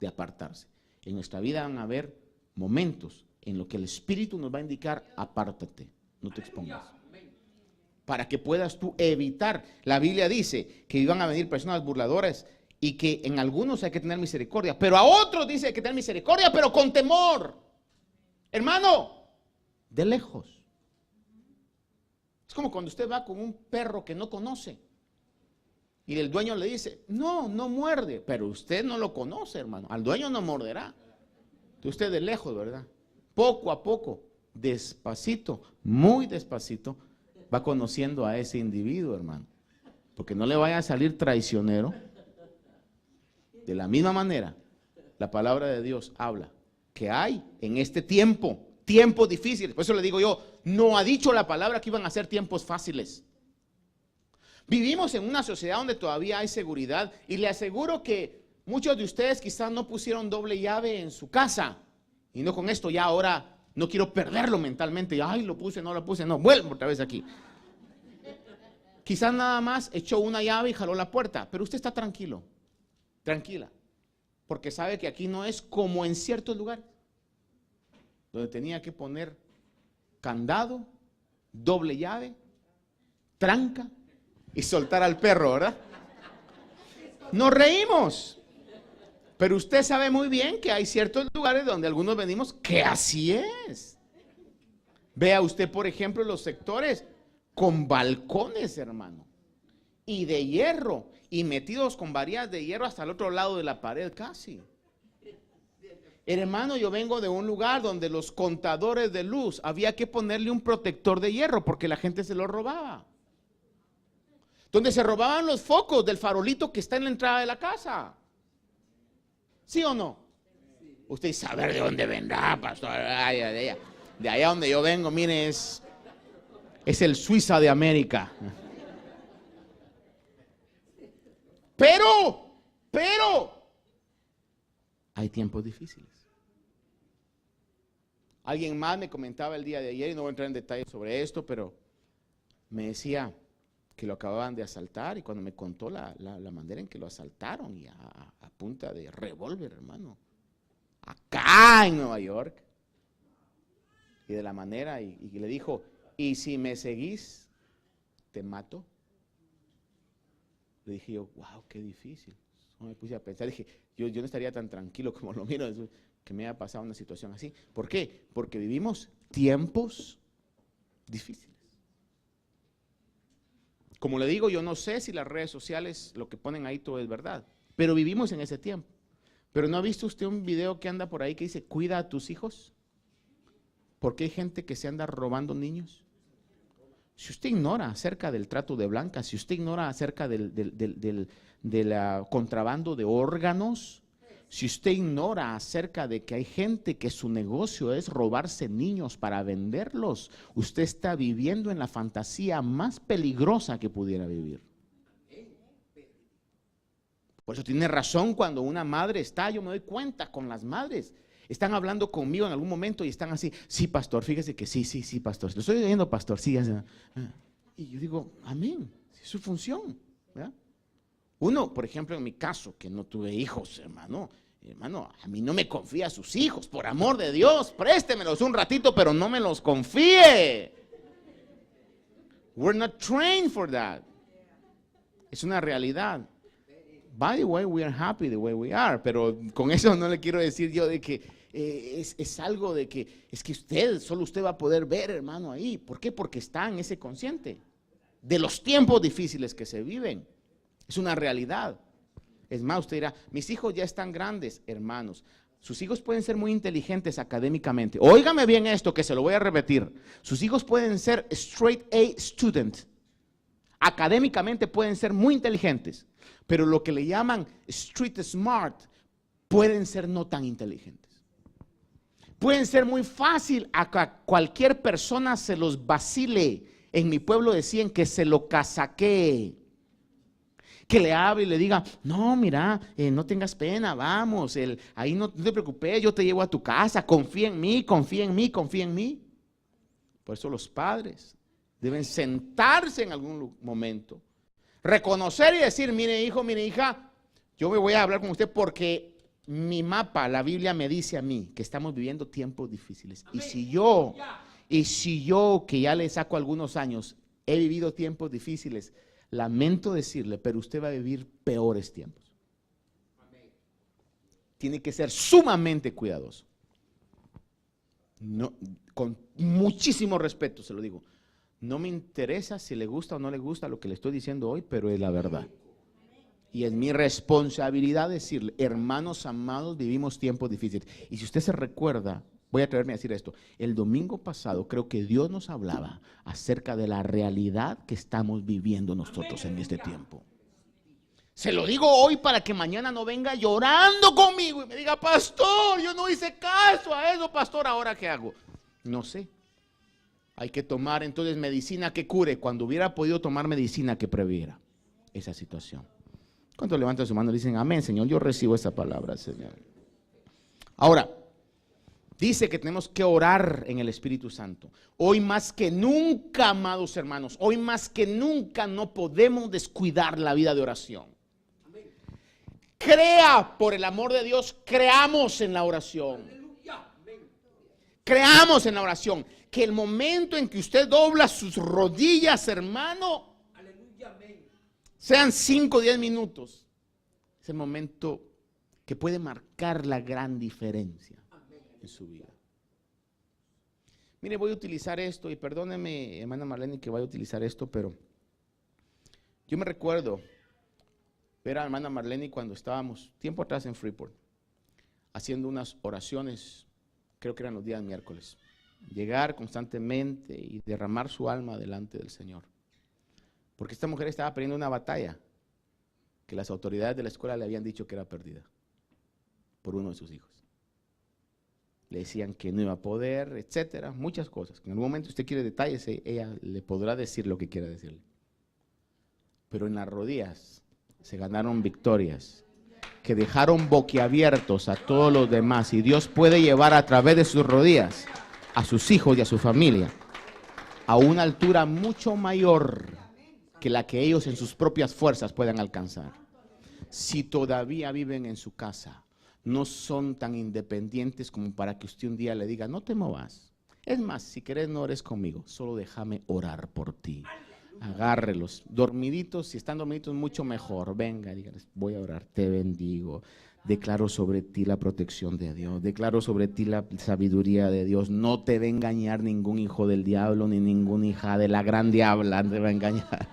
A: de apartarse. En nuestra vida van a haber momentos en lo que el Espíritu nos va a indicar, apártate, no te expongas. Para que puedas tú evitar. La Biblia dice que iban a venir personas burladoras y que en algunos hay que tener misericordia, pero a otros dice que hay que tener misericordia, pero con temor. Hermano, de lejos. Es como cuando usted va con un perro que no conoce y el dueño le dice, no muerde, pero usted no lo conoce, hermano. Al dueño no morderá. Usted de lejos, ¿verdad? Poco a poco, despacito, muy despacito, va conociendo a ese individuo, hermano. Porque no le vaya a salir traicionero. De la misma manera, la palabra de Dios habla que hay en este tiempo, tiempos difíciles. Por eso le digo yo, no ha dicho la palabra que iban a ser tiempos fáciles. Vivimos en una sociedad donde todavía hay seguridad y le aseguro que muchos de ustedes quizás no pusieron doble llave en su casa. Y no con esto ya ahora no quiero perderlo mentalmente. Ay, lo puse, no lo puse, no, vuelvo otra vez aquí. Quizás nada más echó una llave y jaló la puerta, pero usted está tranquilo, tranquila, porque sabe que aquí no es como en ciertos lugares, donde tenía que poner candado, doble llave, tranca y soltar al perro, ¿verdad? Nos reímos. Pero usted sabe muy bien que hay ciertos lugares donde algunos venimos que así es. Vea usted, por ejemplo, los sectores con balcones, hermano, y de hierro, y metidos con varillas de hierro hasta el otro lado de la pared casi. Hermano, yo vengo de un lugar donde los contadores de luz había que ponerle un protector de hierro porque la gente se lo robaba. Donde se robaban los focos del farolito que está en la entrada de la casa. ¿Sí o no? Usted sabe de dónde vendrá, pastor. De allá donde yo vengo, mire, es el Suiza de América. Pero, hay tiempos difíciles. Alguien más me comentaba el día de ayer, y no voy a entrar en detalles sobre esto, pero me decía que lo acababan de asaltar, y cuando me contó la manera en que lo asaltaron, y a punta de revólver, hermano, acá en Nueva York, y de la manera, y le dijo, ¿y si me seguís, te mato? Le dije yo, wow, qué difícil. Me puse a pensar, dije, yo no estaría tan tranquilo como lo miro, que me haya pasado una situación así. ¿Por qué? Porque vivimos tiempos difíciles. Como le digo, yo no sé si las redes sociales, lo que ponen ahí todo es verdad, pero vivimos en ese tiempo. ¿Pero no ha visto usted un video que anda por ahí que dice, cuida a tus hijos? Porque hay gente que se anda robando niños. Si usted ignora acerca del trato de blancas, si usted ignora acerca del contrabando de órganos, si usted ignora acerca de que hay gente que su negocio es robarse niños para venderlos, usted está viviendo en la fantasía más peligrosa que pudiera vivir. Por eso tiene razón cuando una madre está, yo me doy cuenta con las madres, están hablando conmigo en algún momento y están así, sí, pastor, fíjese que sí, pastor, lo estoy oyendo, pastor, sí. Y yo digo, amén, es su función, ¿verdad? Uno, por ejemplo, en mi caso, que no tuve hijos, hermano, a mí no me confía a sus hijos, por amor de Dios, préstemelos un ratito, pero no me los confíe. We're not trained for that. Es una realidad. By the way, we are happy the way we are, pero con eso no le quiero decir yo de que es algo de que es que solo usted va a poder ver, hermano, ahí. ¿Por qué? Porque está en ese consciente de los tiempos difíciles que se viven. Es una realidad. Es más, usted dirá, mis hijos ya están grandes, hermanos. Sus hijos pueden ser muy inteligentes académicamente. Óigame bien esto, que se lo voy a repetir. Sus hijos pueden ser straight A student. Académicamente pueden ser muy inteligentes, pero lo que le llaman street smart pueden ser no tan inteligentes. Pueden ser muy fácil a cualquier persona se los vacile. En mi pueblo decían que se lo casaquee. Que le hable y le diga, no, mira, no tengas pena, vamos, ahí no te preocupes, yo te llevo a tu casa, confía en mí. Por eso los padres deben sentarse en algún momento, reconocer y decir, mire hijo, mire hija, yo me voy a hablar con usted porque mi mapa, la Biblia me dice a mí que estamos viviendo tiempos difíciles. Amén. Y si yo, que ya le saco algunos años, he vivido tiempos difíciles, lamento decirle, pero usted va a vivir peores tiempos. Amén. Tiene que ser sumamente cuidadoso. No, con muchísimo respeto se lo digo. No me interesa si le gusta o no le gusta lo que le estoy diciendo hoy, pero es la verdad. Y es mi responsabilidad decirle, hermanos amados, vivimos tiempos difíciles. Y si usted se recuerda, voy a atreverme a decir esto, el domingo pasado creo que Dios nos hablaba acerca de la realidad que estamos viviendo nosotros en este tiempo. Se lo digo hoy para que mañana no venga llorando conmigo y me diga, pastor, yo no hice caso a eso, pastor, ¿ahora qué hago? No sé. Hay que tomar entonces medicina que cure, cuando hubiera podido tomar medicina que previera esa situación. ¿Cuántos levantan su mano y dicen, amén, Señor, yo recibo esa palabra, Señor? Ahora, dice que tenemos que orar en el Espíritu Santo. Hoy más que nunca, amados hermanos, hoy más que nunca no podemos descuidar la vida de oración. Crea, por el amor de Dios, creamos en la oración. Creamos en la oración. Que el momento en que usted dobla sus rodillas, hermano, sean 5 o 10 minutos. Es el momento que puede marcar la gran diferencia en su vida. Mire, voy a utilizar esto, y perdóneme, hermana Marlene, que vaya a utilizar esto, pero yo me recuerdo ver a hermana Marlene cuando estábamos tiempo atrás en Freeport, haciendo unas oraciones, creo que eran los días miércoles, llegar constantemente y derramar su alma delante del Señor. Porque esta mujer estaba perdiendo una batalla que las autoridades de la escuela le habían dicho que era perdida por uno de sus hijos. Le decían que no iba a poder, etcétera, muchas cosas. En algún momento usted quiere detalles, ella le podrá decir lo que quiera decirle. Pero en las rodillas se ganaron victorias que dejaron boquiabiertos a todos los demás, y Dios puede llevar a través de sus rodillas a sus hijos y a su familia a una altura mucho mayor que la que ellos en sus propias fuerzas puedan alcanzar. Si todavía viven en su casa, no son tan independientes como para que usted un día le diga, no te movas. Es más, si querés no ores conmigo, solo déjame orar por ti. Agárrelos, dormiditos, si están dormiditos mucho mejor. Venga, díganles, voy a orar, te bendigo. Declaro sobre ti la protección de Dios, declaro sobre ti la sabiduría de Dios. No te va a engañar ningún hijo del diablo, ni ninguna hija de la gran diabla te va a engañar.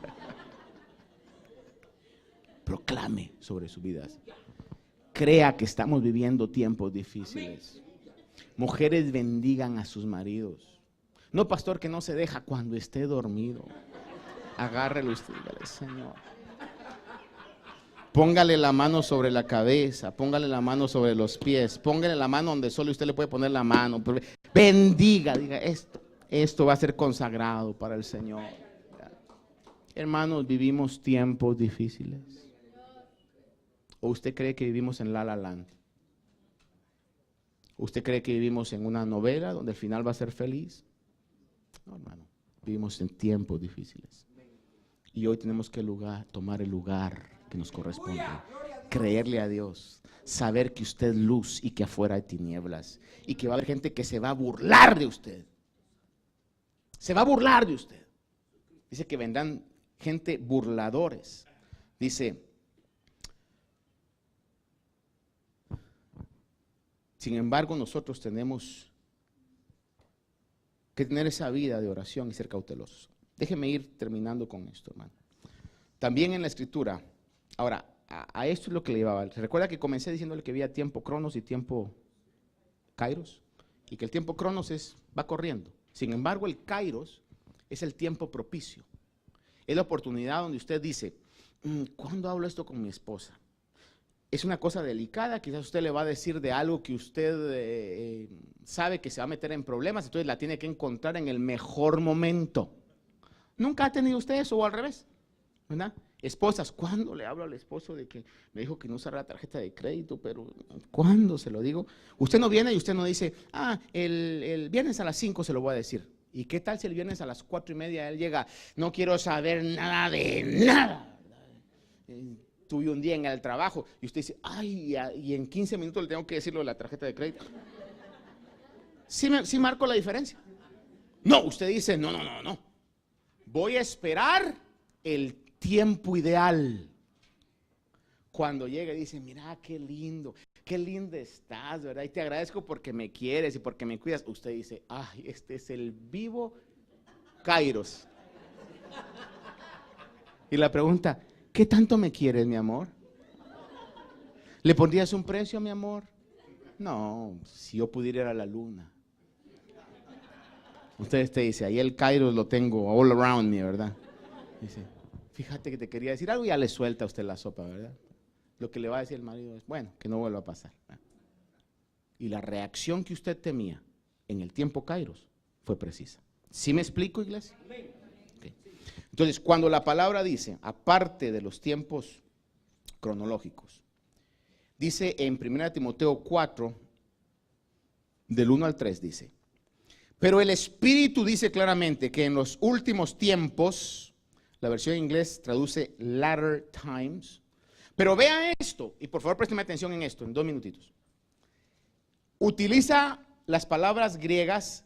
A: Proclame sobre sus vidas. Crea que estamos viviendo tiempos difíciles. Mujeres, bendigan a sus maridos. No, pastor, que no se deja cuando esté dormido. Agárrelo y dígale, Señor. Póngale la mano sobre la cabeza, póngale la mano sobre los pies, póngale la mano donde solo usted le puede poner la mano. Bendiga, diga, esto va a ser consagrado para el Señor. Hermanos, vivimos tiempos difíciles. ¿O usted cree que vivimos en La La Land? ¿Usted cree que vivimos en una novela donde el final va a ser feliz? No, hermano, vivimos en tiempos difíciles. Y hoy tenemos que tomar el lugar que nos corresponde. Creerle a Dios, saber que usted es luz y que afuera hay tinieblas. Y que va a haber gente que se va a burlar de usted. Se va a burlar de usted. Dice que vendrán gente burladores. Dice, sin embargo, nosotros tenemos que tener esa vida de oración y ser cautelosos. Déjeme ir terminando con esto, hermano. También en la Escritura, ahora, a esto es lo que le llevaba. ¿Recuerda que comencé diciéndole que había tiempo cronos y tiempo kairos? Y que el tiempo cronos va corriendo. Sin embargo, el kairos es el tiempo propicio. Es la oportunidad donde usted dice, ¿cuándo hablo esto con mi esposa? Es una cosa delicada, quizás usted le va a decir de algo que usted sabe que se va a meter en problemas, entonces la tiene que encontrar en el mejor momento. ¿Nunca ha tenido usted eso o al revés? ¿Verdad? Esposas, ¿cuándo le hablo al esposo de que me dijo que no usara la tarjeta de crédito? Pero ¿cuándo se lo digo? Usted no viene y usted no dice, el viernes a las 5 se lo voy a decir. ¿Y qué tal si el viernes a las 4:30 él llega? No quiero saber nada de nada. Tuve un día en el trabajo y usted dice, y en 15 minutos le tengo que decir lo de la tarjeta de crédito. ¿Sí marco la diferencia? No, usted dice, no. Voy a esperar el tiempo ideal. Cuando llega y dice, mira, qué linda estás, ¿verdad? Y te agradezco porque me quieres y porque me cuidas. Usted dice, este es el vivo kairos. Y la pregunta, ¿qué tanto me quieres, mi amor? ¿Le pondrías un precio, mi amor? No, si yo pudiera ir a la luna. Usted te dice, ahí el kairos lo tengo all around me, ¿verdad? Dice, fíjate que te quería decir algo y ya le suelta a usted la sopa, ¿verdad? Lo que le va a decir el marido es, bueno, que no vuelva a pasar. Y la reacción que usted temía en el tiempo kairos fue precisa. ¿Sí me explico, iglesia? Okay. Entonces, cuando la palabra dice, aparte de los tiempos cronológicos, dice en 1 Timoteo 4, del 1 al 3, dice, pero el Espíritu dice claramente que en los últimos tiempos, la versión en inglés traduce latter times, pero vea esto, y por favor présteme atención en esto, en 2 minutitos. Utiliza las palabras griegas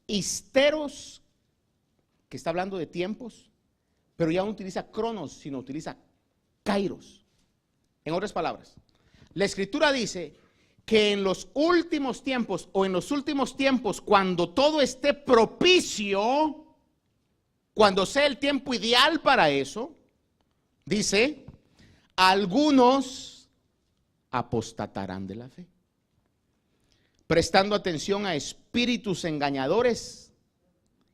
A: histeros, que está hablando de tiempos, pero ya no utiliza cronos, sino utiliza kairos. En otras palabras, La Escritura dice que en los últimos tiempos, o en los últimos tiempos, cuando todo esté propicio, cuando sea el tiempo ideal para eso, dice, algunos apostatarán de la fe, prestando atención a espíritus engañadores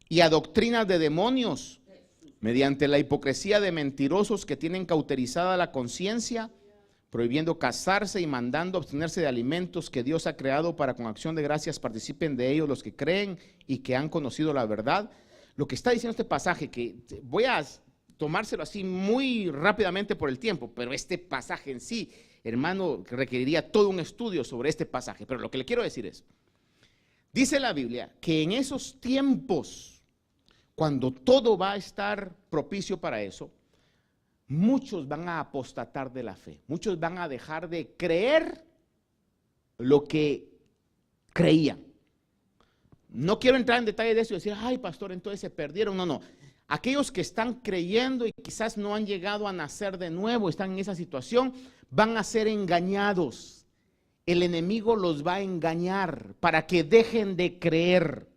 A: y a doctrinas de demonios, mediante la hipocresía de mentirosos que tienen cauterizada la conciencia, prohibiendo casarse y mandando abstenerse de alimentos que Dios ha creado para con acción de gracias participen de ellos los que creen y que han conocido la verdad. Lo que está diciendo este pasaje, que voy a tomárselo así muy rápidamente por el tiempo, pero este pasaje en sí, hermano, requeriría todo un estudio sobre este pasaje. Pero lo que le quiero decir es, dice la Biblia que en esos tiempos, cuando todo va a estar propicio para eso, muchos van a apostatar de la fe, muchos van a dejar de creer lo que creían. No quiero entrar en detalle de eso y decir, ay pastor, entonces se perdieron. No. Aquellos que están creyendo y quizás no han llegado a nacer de nuevo, están en esa situación, van a ser engañados. El enemigo los va a engañar para que dejen de creer.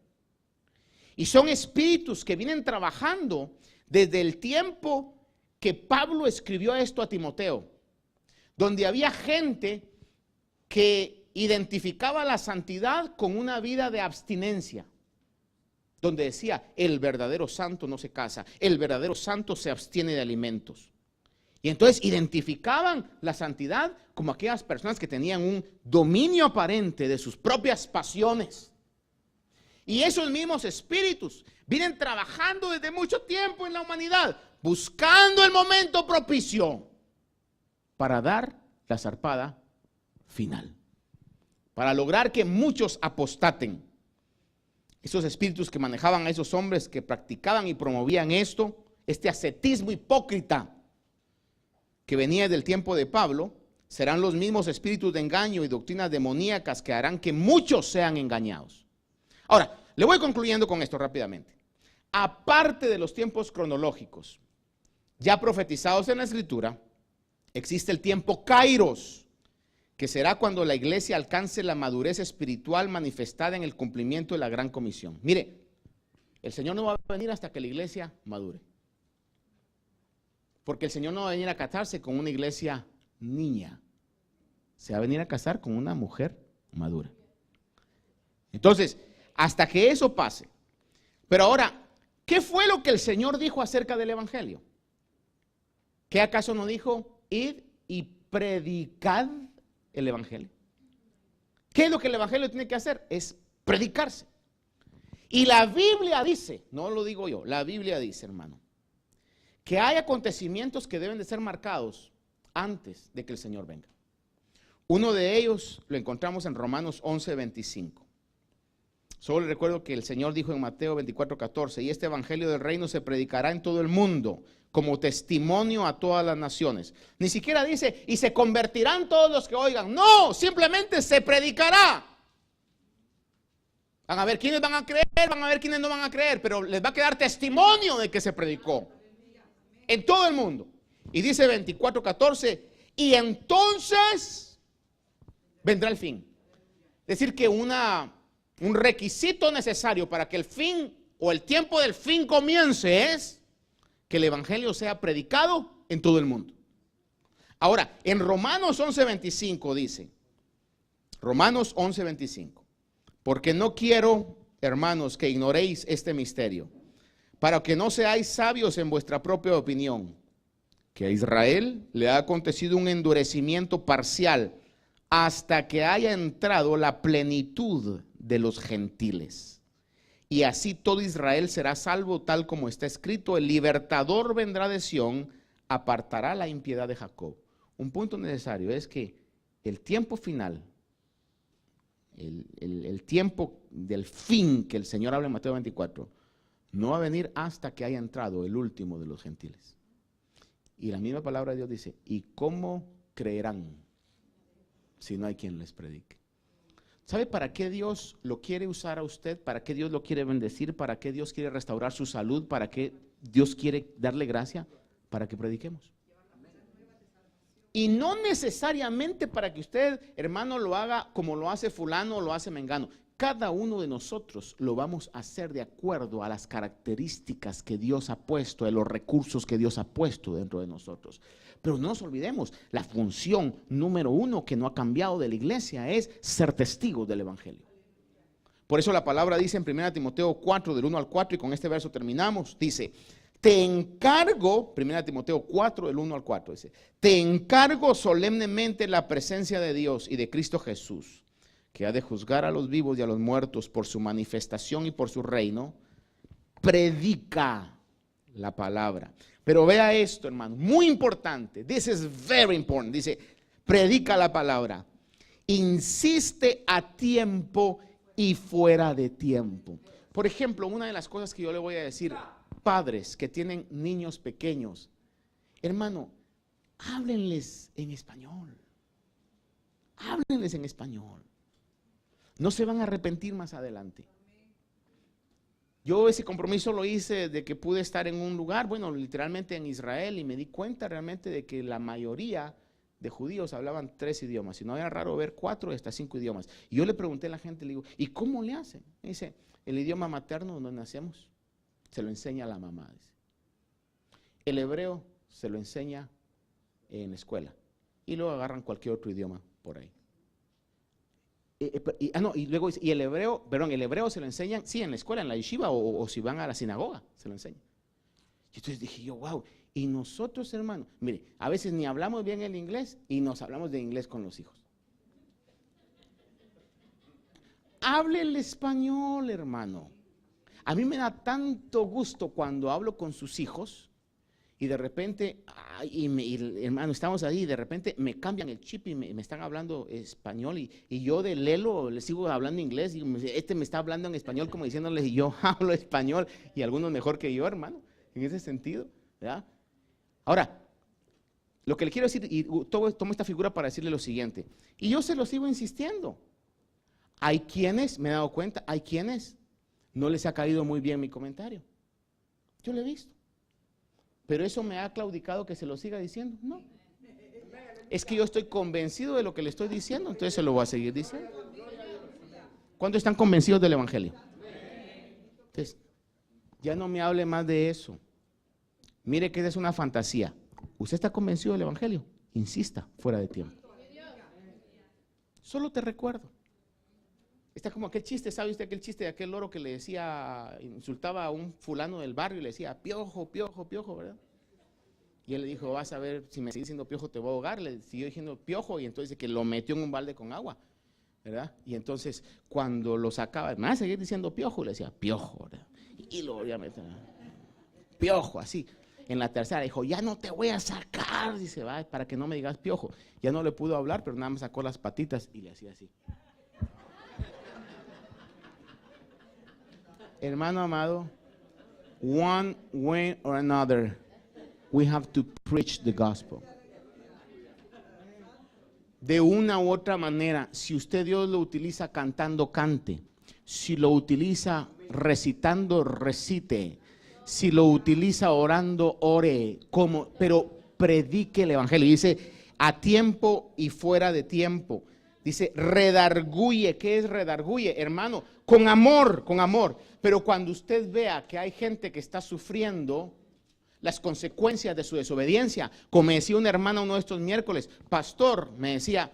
A: Y son espíritus que vienen trabajando desde el tiempo que Pablo escribió esto a Timoteo, donde había gente que identificaba la santidad con una vida de abstinencia, donde decía, el verdadero santo no se casa, el verdadero santo se abstiene de alimentos. Y entonces identificaban la santidad como aquellas personas que tenían un dominio aparente de sus propias pasiones. Y esos mismos espíritus vienen trabajando desde mucho tiempo en la humanidad, buscando el momento propicio para dar la zarpada final, para lograr que muchos apostaten. Esos espíritus que manejaban a esos hombres que practicaban y promovían esto, este ascetismo hipócrita que venía del tiempo de Pablo, serán los mismos espíritus de engaño y doctrinas demoníacas que harán que muchos sean engañados. Ahora, le voy concluyendo con esto rápidamente. Aparte de los tiempos cronológicos ya profetizados en la Escritura, existe el tiempo Kairos, que será cuando la iglesia alcance la madurez espiritual manifestada en el cumplimiento de la gran comisión. Mire, el Señor no va a venir hasta que la iglesia madure, porque el Señor no va a venir a casarse con una iglesia niña, se va a venir a casar con una mujer madura. Entonces, hasta que eso pase. Pero ahora, ¿qué fue lo que el Señor dijo acerca del evangelio? ¿Qué acaso no dijo? Id y predicad el evangelio. ¿Qué es lo que el evangelio tiene que hacer? Es predicarse. Y la Biblia dice, no lo digo yo, la Biblia dice, hermano, que hay acontecimientos que deben de ser marcados antes de que el Señor venga. Uno de ellos lo encontramos en Romanos 11:25. Solo recuerdo que el Señor dijo en Mateo 24:14, y este evangelio del reino se predicará en todo el mundo como testimonio a todas las naciones. Ni siquiera dice, y se convertirán todos los que oigan. No, simplemente se predicará. Van a ver quiénes van a creer, van a ver quiénes no van a creer, pero les va a quedar testimonio de que se predicó en todo el mundo. Y dice 24:14, y entonces vendrá el fin. Es decir, que un requisito necesario para que el fin o el tiempo del fin comience es que el evangelio sea predicado en todo el mundo. Ahora, en Romanos 11:25 dice, Romanos 11:25, porque no quiero, hermanos, que ignoréis este misterio, para que no seáis sabios en vuestra propia opinión, que a Israel le ha acontecido un endurecimiento parcial hasta que haya entrado la plenitud de los gentiles. Y así todo Israel será salvo, tal como está escrito, el libertador vendrá de Sión, apartará la impiedad de Jacob. Un punto necesario es que el tiempo final, el tiempo del fin que el Señor habla en Mateo 24, no va a venir hasta que haya entrado el último de los gentiles. Y la misma palabra de Dios dice, ¿y cómo creerán si no hay quien les predique? ¿Sabe para qué Dios lo quiere usar a usted? ¿Para qué Dios lo quiere bendecir? ¿Para qué Dios quiere restaurar su salud? ¿Para qué Dios quiere darle gracia? Para que prediquemos. Y no necesariamente para que usted, hermano, lo haga como lo hace fulano o lo hace mengano. Cada uno de nosotros lo vamos a hacer de acuerdo a las características que Dios ha puesto, a los recursos que Dios ha puesto dentro de nosotros. Pero no nos olvidemos, la función número uno que no ha cambiado de la iglesia es ser testigos del evangelio. Por eso la palabra dice en 1 Timoteo 4, del 1 al 4, y con este verso terminamos, dice: te encargo, 1 Timoteo 4, del 1 al 4, dice: te encargo solemnemente la presencia de Dios y de Cristo Jesús, que ha de juzgar a los vivos y a los muertos por su manifestación y por su reino. Predica la palabra. Pero vea esto, hermano, muy importante. This is very important. Dice, predica la palabra. Insiste a tiempo y fuera de tiempo. Por ejemplo, una de las cosas que yo le voy a decir, padres que tienen niños pequeños, hermano, háblenles en español. Háblenles en español. No se van a arrepentir más adelante. Yo ese compromiso lo hice de que pude estar en un lugar, bueno, literalmente en Israel, y me di cuenta realmente de que la mayoría de judíos hablaban 3 idiomas, y no era raro ver 4 hasta 5 idiomas. Y yo le pregunté a la gente, le digo, ¿y cómo le hacen? Me dice, el idioma materno donde nacemos se lo enseña a la mamá. Dice. El hebreo se lo enseña en la escuela, y luego agarran cualquier otro idioma por ahí. Y luego dice, y el hebreo se lo enseñan, sí, en la escuela, en la yeshiva, o si van a la sinagoga, se lo enseñan. Y entonces dije yo, wow, y nosotros, hermano, mire, a veces ni hablamos bien el inglés y nos hablamos de inglés con los hijos. Hable el español, hermano. A mí me da tanto gusto cuando hablo con sus hijos y de repente, hermano, estamos ahí y de repente me cambian el chip y me están hablando español y yo de lelo les sigo hablando inglés y este me está hablando en español como diciéndoles y yo hablo español y algunos mejor que yo, hermano, en ese sentido, ¿verdad? Ahora, lo que le quiero decir, y tomo esta figura para decirle lo siguiente, y yo se lo sigo insistiendo. Hay quienes, me he dado cuenta, hay quienes no les ha caído muy bien mi comentario. Yo lo he visto. Pero eso me ha claudicado que se lo siga diciendo. No. Es que yo estoy convencido de lo que le estoy diciendo, entonces se lo voy a seguir diciendo. ¿Cuántos están convencidos del evangelio? Entonces, ya no me hable más de eso. Mire que es una fantasía. ¿Usted está convencido del evangelio? Insista, fuera de tiempo. Solo te recuerdo. Está como aquel chiste, ¿sabe usted aquel chiste de aquel loro que le decía, insultaba a un fulano del barrio y le decía, piojo, piojo, piojo, ¿verdad? Y él le dijo, vas a ver, si me sigues diciendo piojo te voy a ahogar. Le siguió diciendo piojo y entonces que lo metió en un balde con agua, ¿verdad? Y entonces cuando lo sacaba, me va a seguir diciendo piojo, le decía piojo, ¿verdad? Y lo volvía a meter, piojo, así. En la tercera dijo, ya no te voy a sacar, dice, va, para que no me digas piojo. Ya no le pudo hablar, pero nada más sacó las patitas y le hacía así. Hermano amado, one way or another, we have to preach the gospel. De una u otra manera, si usted Dios lo utiliza cantando, cante. Si lo utiliza recitando, recite. Si lo utiliza orando, ore. Pero predique el evangelio. Dice, a tiempo y fuera de tiempo. Dice, redarguye. ¿Qué es redarguye? Hermano, con amor, con amor. Pero cuando usted vea que hay gente que está sufriendo las consecuencias de su desobediencia, como me decía una hermana uno de estos miércoles, pastor, me decía,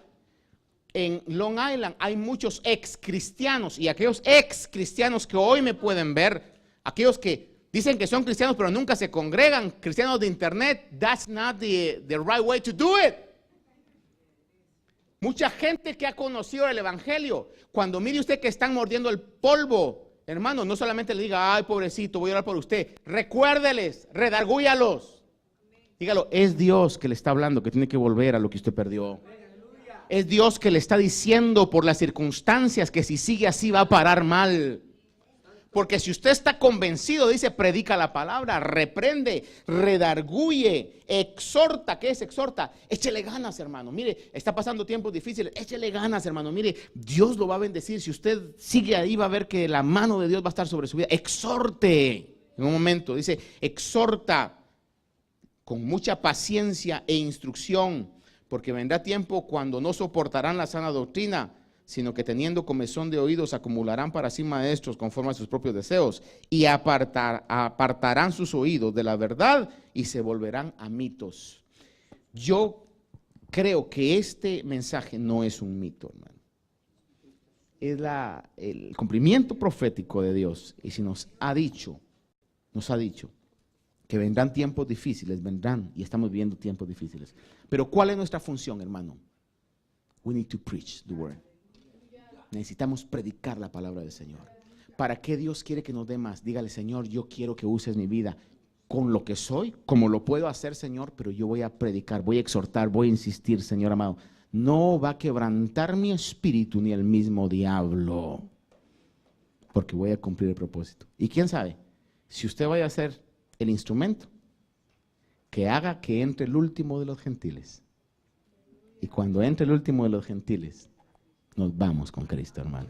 A: en Long Island hay muchos ex cristianos y aquellos ex cristianos que hoy me pueden ver, aquellos que dicen que son cristianos pero nunca se congregan, cristianos de internet, that's not the right way to do it. Mucha gente que ha conocido el evangelio, cuando mire usted que están mordiendo el polvo, hermano, no solamente le diga, ay pobrecito, voy a orar por usted, recuérdeles, redargúyalos. Dígalo, es Dios que le está hablando, que tiene que volver a lo que usted perdió. Es Dios que le está diciendo por las circunstancias que si sigue así va a parar mal. Porque si usted está convencido, dice, predica la palabra, reprende, redarguye, exhorta. ¿Qué es exhorta? Échele ganas, hermano. Mire, está pasando tiempos difíciles. Échele ganas, hermano. Mire, Dios lo va a bendecir. Si usted sigue ahí, va a ver que la mano de Dios va a estar sobre su vida. Exhorte. En un momento, dice, exhorta con mucha paciencia e instrucción. porque vendrá tiempo cuando no soportarán la sana doctrina, sino que teniendo comezón de oídos acumularán para sí maestros conforme a sus propios deseos, y apartarán sus oídos de la verdad y se volverán a mitos. Yo creo que este mensaje no es un mito, hermano. Es el cumplimiento profético de Dios. Y si nos ha dicho que vendrán tiempos difíciles, vendrán, y estamos viviendo tiempos difíciles. Pero ¿cuál es nuestra función, hermano? We need to preach the word. Necesitamos predicar la palabra del Señor. ¿Para qué Dios quiere que nos dé más? Dígale, Señor, yo quiero que uses mi vida con lo que soy, como lo puedo hacer, Señor, pero yo voy a predicar, voy a exhortar, voy a insistir, Señor amado. No va a quebrantar mi espíritu ni el mismo diablo, porque voy a cumplir el propósito. Y quién sabe, si usted vaya a ser el instrumento que haga que entre el último de los gentiles. Y cuando entre el último de los gentiles, nos vamos con Cristo, hermano.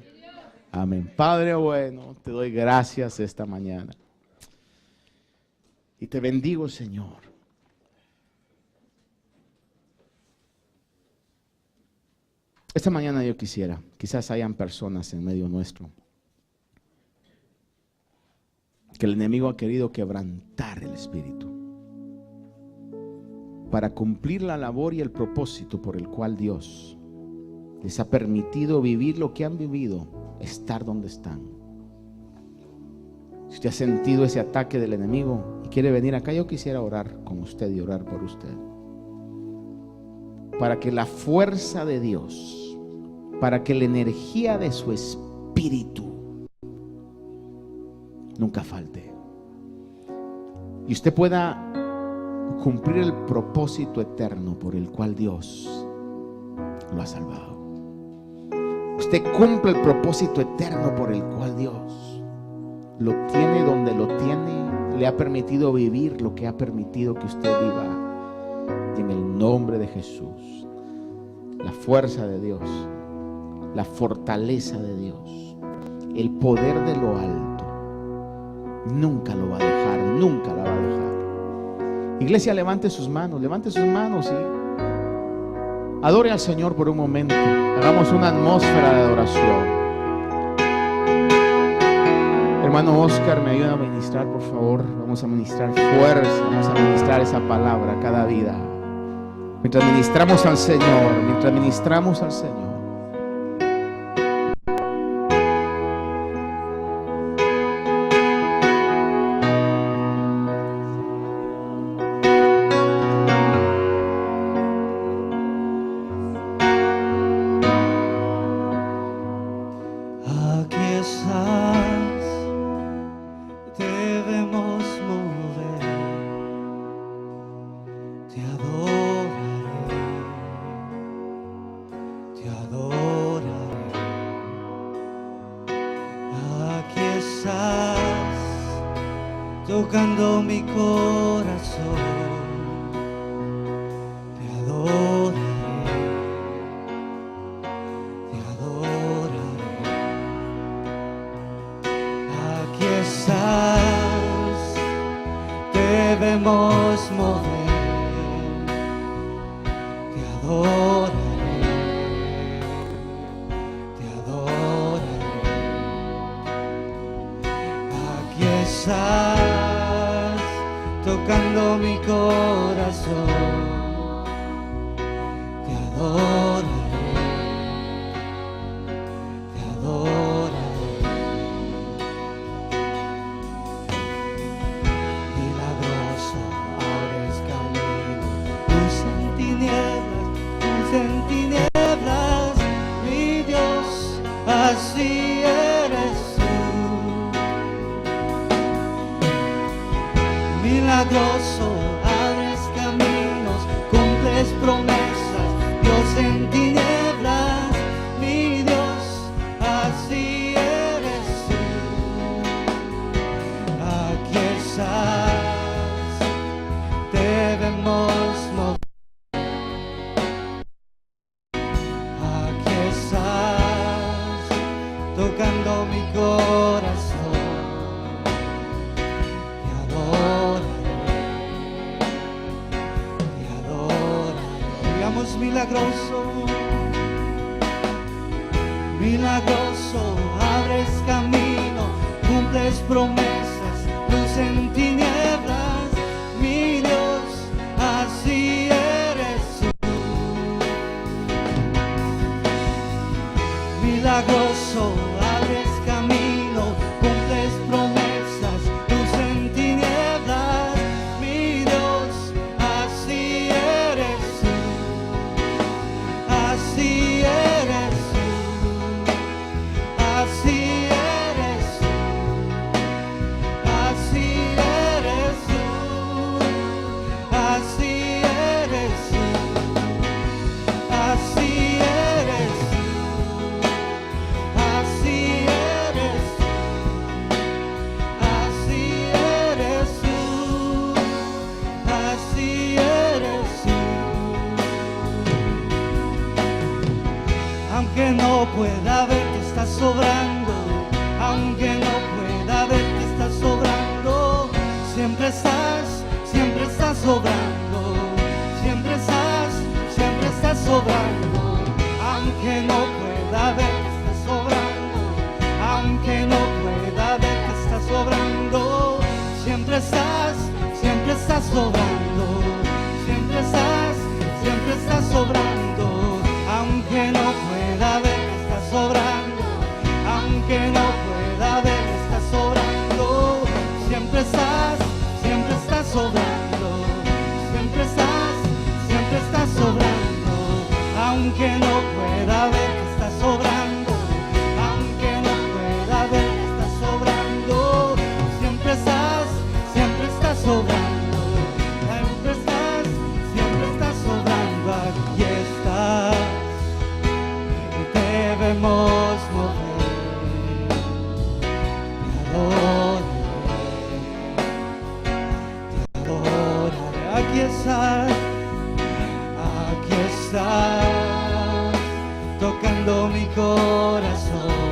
A: Amén. Padre bueno, te doy gracias esta mañana. Y te bendigo, Señor. Esta mañana yo quisiera, quizás hayan personas en medio nuestro, que el enemigo ha querido quebrantar el espíritu para cumplir la labor y el propósito por el cual Dios les ha permitido vivir lo que han vivido, estar donde están. Si usted ha sentido ese ataque del enemigo y quiere venir acá, yo quisiera orar con usted y orar por usted, para que la fuerza de Dios, para que la energía de su espíritu nunca falte y usted pueda cumplir el propósito eterno por el cual Dios lo ha salvado. Usted cumple el propósito eterno por el cual Dios lo tiene donde lo tiene, le ha permitido vivir lo que ha permitido que usted viva. Y en el nombre de Jesús, la fuerza de Dios, la fortaleza de Dios, el poder de lo alto, nunca lo va a dejar, nunca la va a dejar. Iglesia, levante sus manos y adore al Señor por un momento. Hagamos una atmósfera de adoración. Hermano Oscar, me ayuda a ministrar, por favor. Vamos a ministrar fuerza, vamos a ministrar esa palabra a cada vida. Mientras ministramos al Señor.
B: Tocando mi corazón, te adoraré, aquí estás, debemos mover, te adoraré, aquí estás. Tocando mi corazón, te adoraré, milagroso abres camino, luz en tinieblas, mi Dios, así eres tú. Milagroso, abres caminos, cumples promesas, Dios en tinieblas, mi Dios, así eres tú. Aquí estás, debemos mover. Aquí estás, milagroso, milagroso, abres camino, cumples promesas, luz en tinieblas, mi Dios, así eres tú. Milagroso, abres camino, cumples promesas, luz en tinieblas, mi Dios, así eres tú. Así eres tú, así eres tú, así eres tú, así eres tú, así eres tú, así eres tú, así eres tú, así eres tú. Aunque no pueda ver que estás sobrando, aunque no pueda ver que estás sobrando, siempre estás sobrando, siempre estás sobrando. Aunque no pueda ver que estás sobrando, aunque no pueda ver que estás sobrando, siempre estás sobrando, siempre estás sobrando. Aunque no pueda ver que estás sobrando, aunque no pueda ver que estás sobrando, siempre estás sobrando, siempre estás sobrando. Aunque no pueda ver que estás sobrando, aunque no pueda ver que estás sobrando, siempre estás sobrando, siempre estás sobrando. Aquí estás, debemos mover, te adoraré, aquí estás, tocando mi corazón.